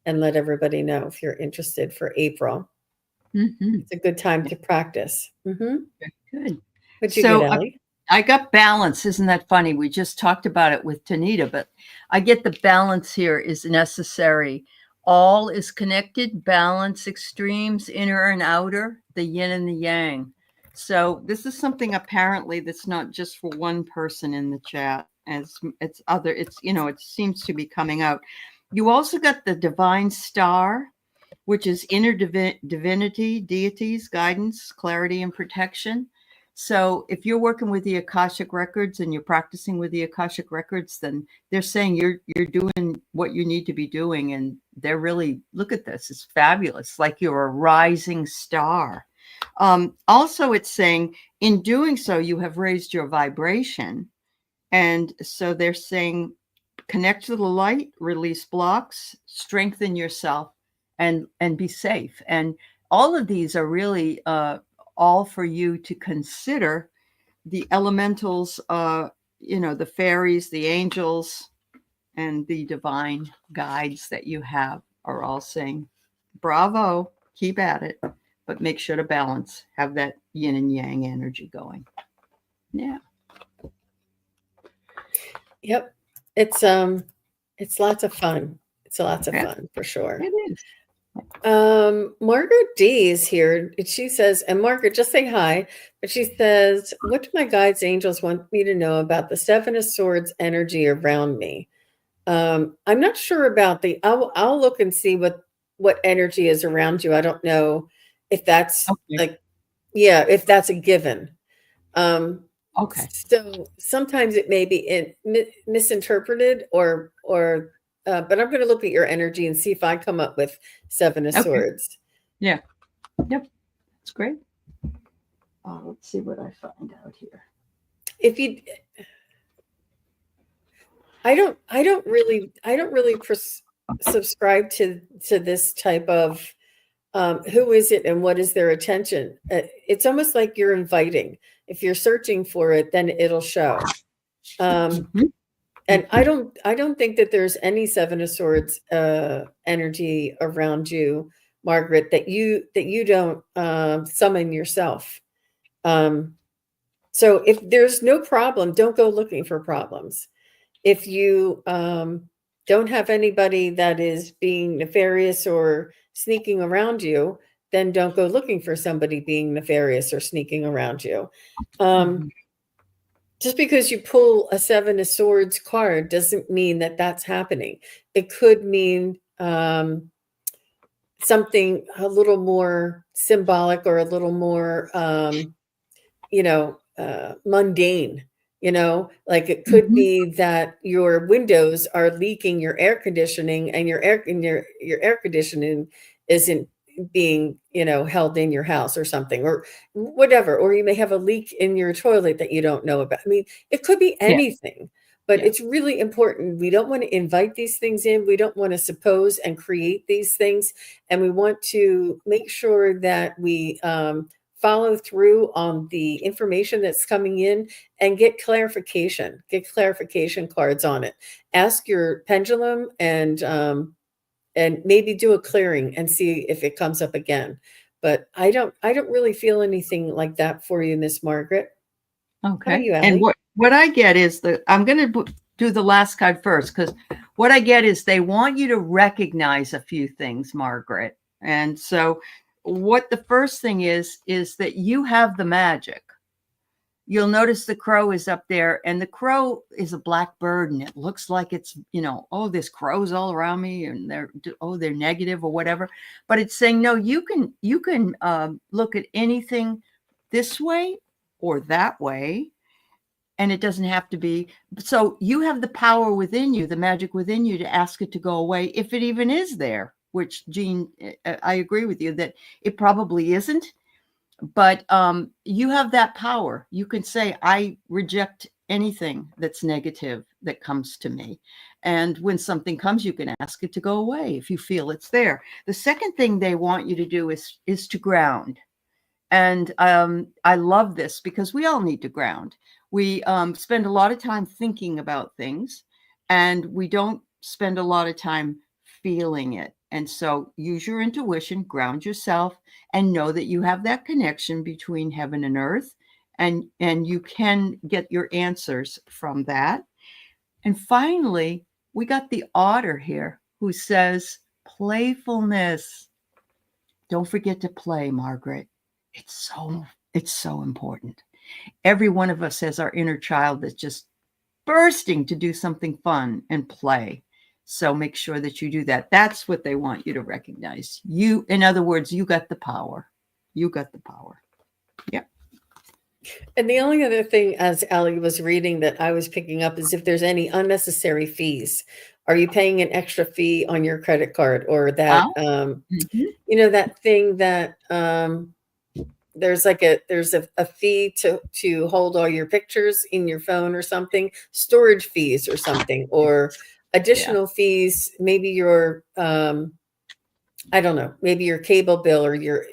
and let everybody know if you're interested for April. It's a good time to practice. Good. What'd you get, Aley? I got balance. Isn't that funny? We just talked about it with Tanita, but I get the balance here is necessary. All is connected, balance, extremes, inner and outer, the yin and the yang. So this is something apparently that's not just for one person in the chat, as it's other, it seems to be coming out. You also got the divine star, which is inner divinity, deities, guidance, clarity, and protection. So if you're working with the Akashic Records and you're practicing with the Akashic Records, then they're saying you're doing what you need to be doing. And they're really, look at this, it's fabulous. Like you're a rising star. Also, it's saying in doing so, you have raised your vibration. And so they're saying, connect to the light, release blocks, strengthen yourself, and be safe. And all of these are really all for you to consider. The elementals, the fairies, the angels, and the divine guides that you have are all saying, bravo, keep at it, but make sure to balance, have that yin and yang energy going. Yeah. Yep. It's lots of fun. It's lots of fun for sure. It is. Margaret D is here. She says, and Margaret, just say hi, but she says, what do my guides angels want me to know about the Seven of Swords energy around me? I'm not sure about I'll look and see what energy is around you. I don't know if that's if that's a given. Okay. So sometimes it may be misinterpreted or but I'm going to look at your energy and see if I come up with Seven of Swords. Yeah. Yep. That's great. Let's see what I find out here. If you, I don't really subscribe to this type of who is it and what is their attention. It's almost like you're inviting. If you're searching for it, then it'll show. Um, Mhm. and I don't think that there's any Seven of Swords energy around you, Margaret, that you don't summon yourself. Um, so if there's no problem, don't go looking for problems. If you don't have anybody that is being nefarious or sneaking around you, then don't go looking for somebody being nefarious or sneaking around you. Um, Mhm. just because you pull a Seven of Swords card doesn't mean that that's happening. It could mean something a little more symbolic or a little more mundane. Like it could Mhm. be that your windows are leaking your air conditioning, and your air conditioning isn't being held in your house or something, or whatever. Or you may have a leak in your toilet that you don't know about. I mean, it could be Yeah. anything. But Yeah. it's really important. We don't want to invite these things in. We don't want to suppose and create these things. And we want to make sure that we follow through on the information that's coming in and get clarification cards on it. Ask your pendulum and maybe do a clearing and see if it comes up again. But I don't really feel anything like that for you, Miss Margaret. How about Okay. you, And Allie? what I get is I'm going to do the last card first, because what I get is they want you to recognize a few things, Margaret. And so what the first thing is that you have the magic. You'll notice the crow is up there, and the crow is a black bird, and it looks like it's, oh, there's crows all around me, and they're negative or whatever. But it's saying, no, you can look at anything this way or that way, and it doesn't have to be. So you have the power within you, the magic within you, to ask it to go away, if it even is there. Which, Jean, I agree with you that it probably isn't, but you have that power. You can say, I reject anything that's negative that comes to me. And when something comes, you can ask it to go away if you feel it's there. The second thing they want you to do is to ground. And I love this because we all need to ground. We spend a lot of time thinking about things, and we don't spend a lot of time feeling it. And so use your intuition, ground yourself, and know that you have that connection between heaven and earth, and you can get your answers from that. And finally, we got the otter here who says playfulness. Don't forget to play, Margaret. It's so important. Every one of us has our inner child that's just bursting to do something fun and play. So make sure that you do that. That's what they want you to recognize. You, in other words, you got the power. You got the power. Yeah. And the only other thing, as Allie was reading, that I was picking up is if there's any unnecessary fees. Are you paying an extra fee on your credit card, or that Oh. Mhm. that thing that there's a fee to hold all your pictures in your phone or something, storage fees or something, or Yeah. additional fees, maybe your I don't know, maybe your cable bill or your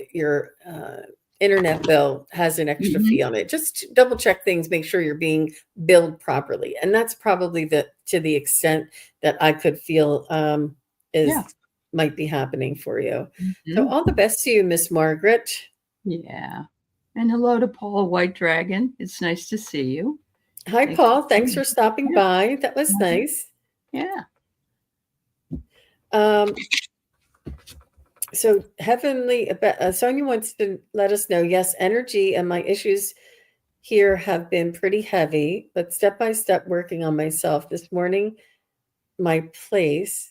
internet bill has an extra Mhm. fee on it. Just double check things, make sure you're being billed properly. And that's probably to the extent that I could feel Yeah. is might be happening for you. So Mhm. all the best to you, Miss Margaret. Yeah. And hello to Paul White Dragon. It's nice to see you. Hi, Thanks for Paul. Thanks coming. for stopping Yeah. by. That was Mhm. nice. Yeah. Um, so Heavenly, Sonia wants to let us know, yes, energy and my issues here have been pretty heavy, but step by step working on myself. This morning, my place,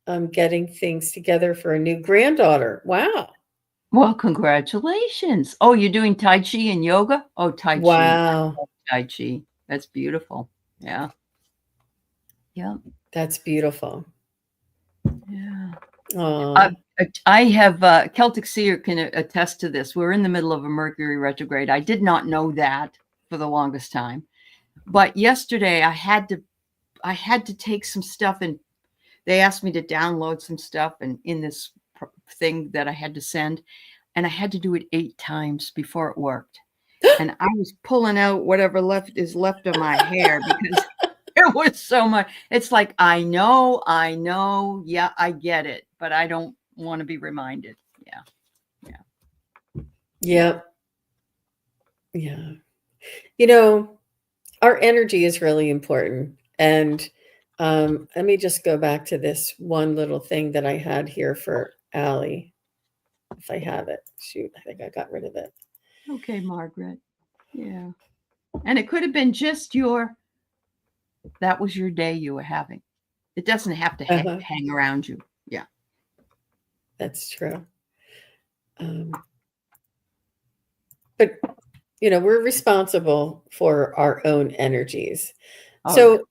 I'm getting things together for a new granddaughter. Wow. Well, congratulations. Oh, you're doing Tai Chi and yoga? Oh, Tai Chi. I Wow. love Tai Chi. That's beautiful. Yeah. Yeah. That's beautiful. Yeah. Oh, Uh, I have Celtic Seer can attest to this. We're in the middle of a Mercury retrograde. I did not know that for the longest time, but yesterday I had to take some stuff, and they asked me to download some stuff and in this thing that I had to send, and I had to do it 8 times before it worked. And I was pulling out whatever left of my hair because there was so much. It's like, I know, yeah, I get it, but I don't want to be reminded. Yeah, yeah. yeah, yeah. You know, our energy is really important. And let me just go back to this one little thing that I had here for Allie, if I have it. Shoot, I think I got rid of it. Okay, Margaret. Yeah. And it could have been just that was your day you were having. It doesn't have to Uh-huh, hang around you. Yeah. that's true. But we're responsible for our own energies. Oh, yeah. So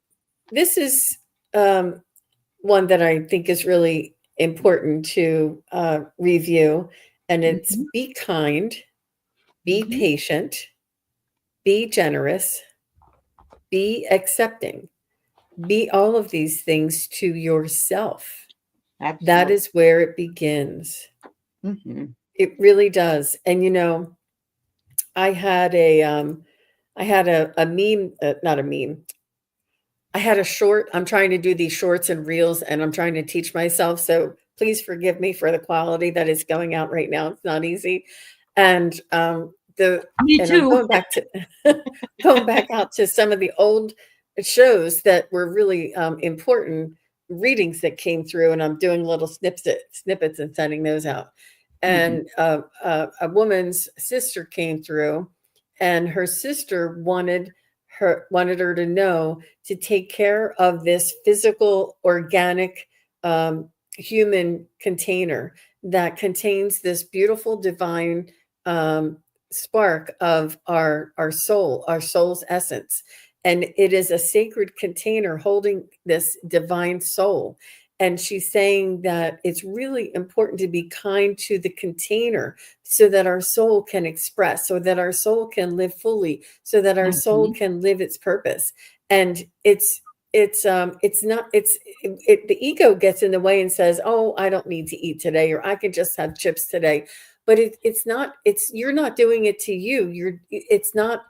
this is one that I think is really important to review, and it's Hmm. be kind, be Hmm. patient, be generous, be accepting, be all of these things to yourself. That Absolutely. is where it begins. Hmm. It really does. And I had a meme, not a meme. I had a short. I'm trying to do these shorts and reels, and I'm trying to teach myself. So please forgive me for the quality that is going out right now. It's not easy. And Me and I'm too. going back to going back out to some of the old shows that were really important readings that came through, and I'm doing little snippets and sending those out. Hmm. And a woman's sister came through, and her sister wanted her to know to take care of this physical, organic, human container that contains this beautiful, divine spark of our soul, our soul's essence. And it is a sacred container holding this divine soul. And she's saying that it's really important to be kind to the container so that our soul can express, so that our soul can live fully, so that our soul Hmm. can live its purpose. And it's not the ego gets in the way and says, oh, I don't need to eat today, or I can just have chips today. But it's not, you're not doing it to you, it's not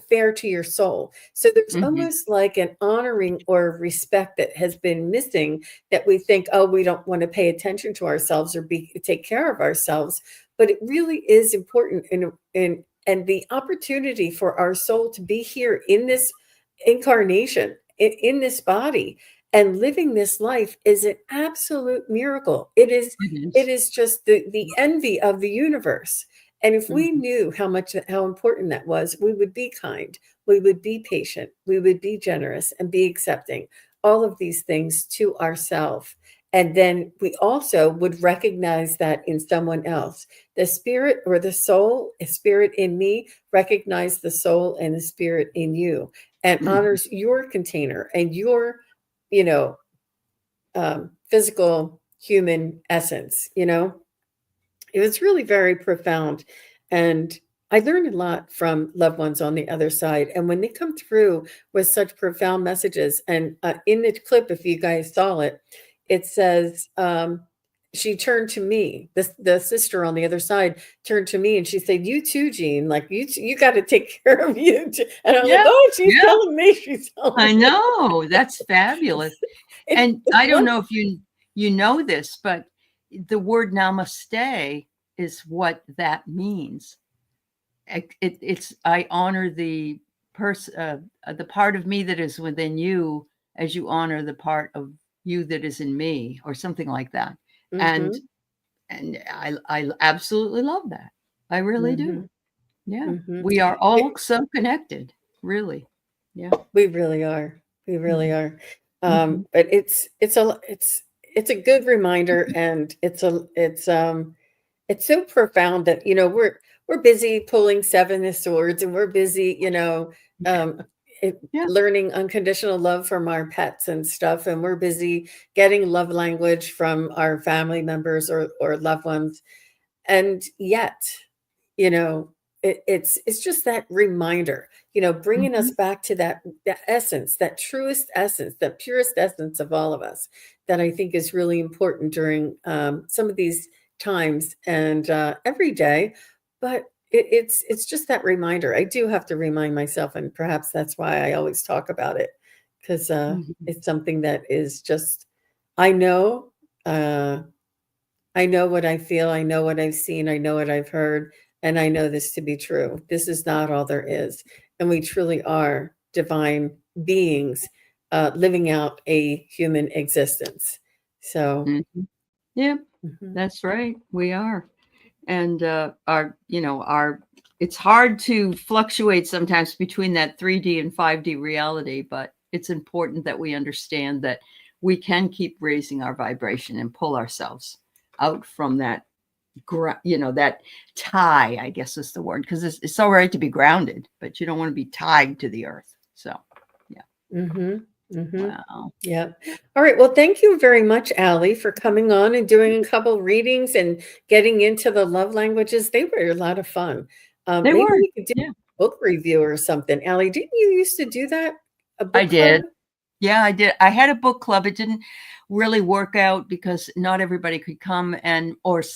fair to your soul. So there's Hmm. almost like an honoring or respect that has been missing, that we think, oh, we don't want to pay attention to ourselves or take care of ourselves. But it really is important, and the opportunity for our soul to be here in this incarnation, in this body, and living this life is an absolute miracle. It is It it is. is just the envy of the universe. And if we Mhm. knew how important that was, we would be kind, we would be patient, we would be generous, and be accepting, all of these things to ourselves. And then we also would recognize that in someone else. The spirit or the soul, a spirit in me, recognize the soul and the spirit in you, and Mhm. honors your container and your, you know, physical human essence. It was really very profound. And I learned a lot from loved ones on the other side. And when they come through with such profound messages, and in the clip, if you guys saw it, it says, she turned to me, the sister on the other side turned to me, and she said, you too, Jean, like you got to take care of you too. And I'm like, Yeah, oh, she's yeah, telling me, she's telling I me. know, that's fabulous, and It's I don't one. know if you know this, but the word namaste is what that means. It's I honor the part of me that is within you as you honor the part of you that is in me, or something like that, and Hmm. I absolutely love that. I really do. Hmm. Yeah. Hmm. We are all so connected, really. Yeah. We really are. We really Mhm. are. Mhm. But it's a good reminder, and it's so profound that we're busy pulling seven of swords, and we're busy, Yeah. Yeah. learning unconditional love from our pets and stuff, and we're busy getting love language from our family members or loved ones. And yet, you know, it's just that reminder, bringing us Mhm. back to that essence, that truest essence, that purest essence of all of us, that I think is really important during some of these times and every day. But it's just that reminder. I do have to remind myself, and perhaps that's why I always talk about it, because Mhm. it's something that is just, I know. Uh, I know what I feel, I know what I've seen, I know what I've heard, and I know this to be true. This is not all there is. And we truly are divine beings living out a human existence. So, Mhm. Yeah, mhm. that's right. We are. And our it's hard to fluctuate sometimes between that 3D and 5D reality, but it's important that we understand that we can keep raising our vibration and pull ourselves out from that that tie, I guess is the word, because it's all right to be grounded, but you don't want to be tied to the earth. So yeah. Mhm. Mhm. Wow. Yep. All right. Well, thank you very much, Allie, for coming on and doing a couple readings and getting into the love languages. They were a lot of fun. They Maybe were. we could do Yeah, a book review or something. Allie, didn't you used to do that? A I book club? did. Yeah, I did. I had a book club. It didn't really work out because not everybody could come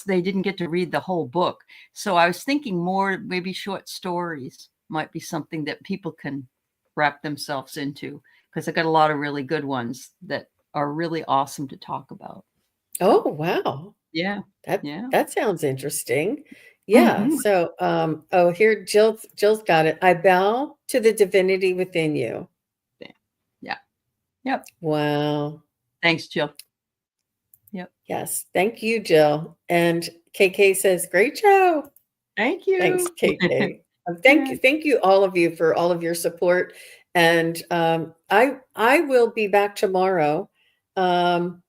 they didn't get to read the whole book. So I was thinking more maybe short stories might be something that people can wrap themselves into because I got a lot of really good ones that are really awesome to talk about. Oh, So, wow. yeah. That Yeah. that sounds interesting. Yeah. Mhm. So, oh, here Jill's got it. I bow to the divinity within you. Yeah. Yeah. Yep. Wow. Thanks, Jill. Yep. Yes. Thank you, Jill. And KK says, great show. Thank Thanks, you. KK. Yeah. Thank you, all of you, for all of your support. And I will be back tomorrow. Um,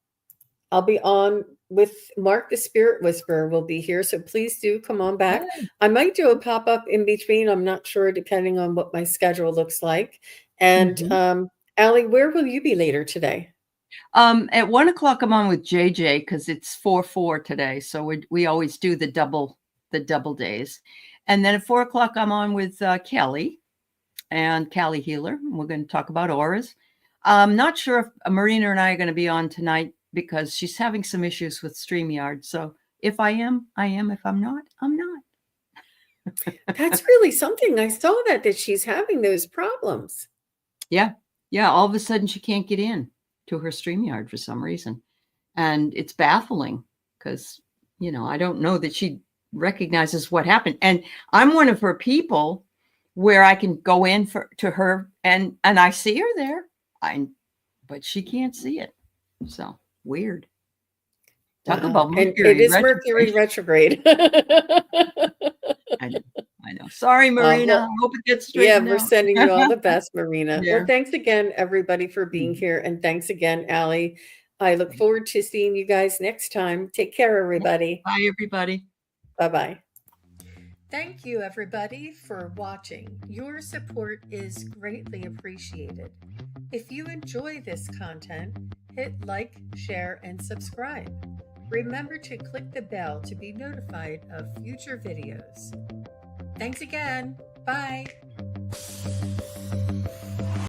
I'll be on with Mark the Spirit Whisperer will be here, so please do come on back. Good. I might do a pop up in between. I'm not sure, depending on what my schedule looks like. And Mhm. Allie, where will you be later today? At 1 o'clock, I'm on with JJ because it's 4/4 today. So we always do the double days. And then at 4 o'clock, I'm on with Kelly and Callie Healer. We're going to talk about auras. I'm not sure if Marina and I are going to be on tonight because she's having some issues with StreamYard. So if I am, I am. If I'm not, I'm not. That's really something. I saw that she's having those problems. Yeah. Yeah. All of a sudden, she can't get in to her StreamYard for some reason. And it's baffling because, I don't know that she recognizes what happened. And I'm one of her people where I can go in to her and I see her there. But she can't see it. So weird. Talk Wow. about And it Mercury is Mercury retrograde. retrograde. I know. I know. Sorry, Marina. I Well, hope it gets yeah, straightened we're out. sending you all the best, Marina. Well, Yeah. thanks again, everybody, for being Mhm. here. And thanks again, Allie. I look forward to seeing you guys next time. Take care, everybody. Bye, everybody. Bye bye. Thank you, everybody, for watching. Your support is greatly appreciated. If you enjoy this content, hit like, share, and subscribe. Remember to click the bell to be notified of future videos. Thanks again. Bye.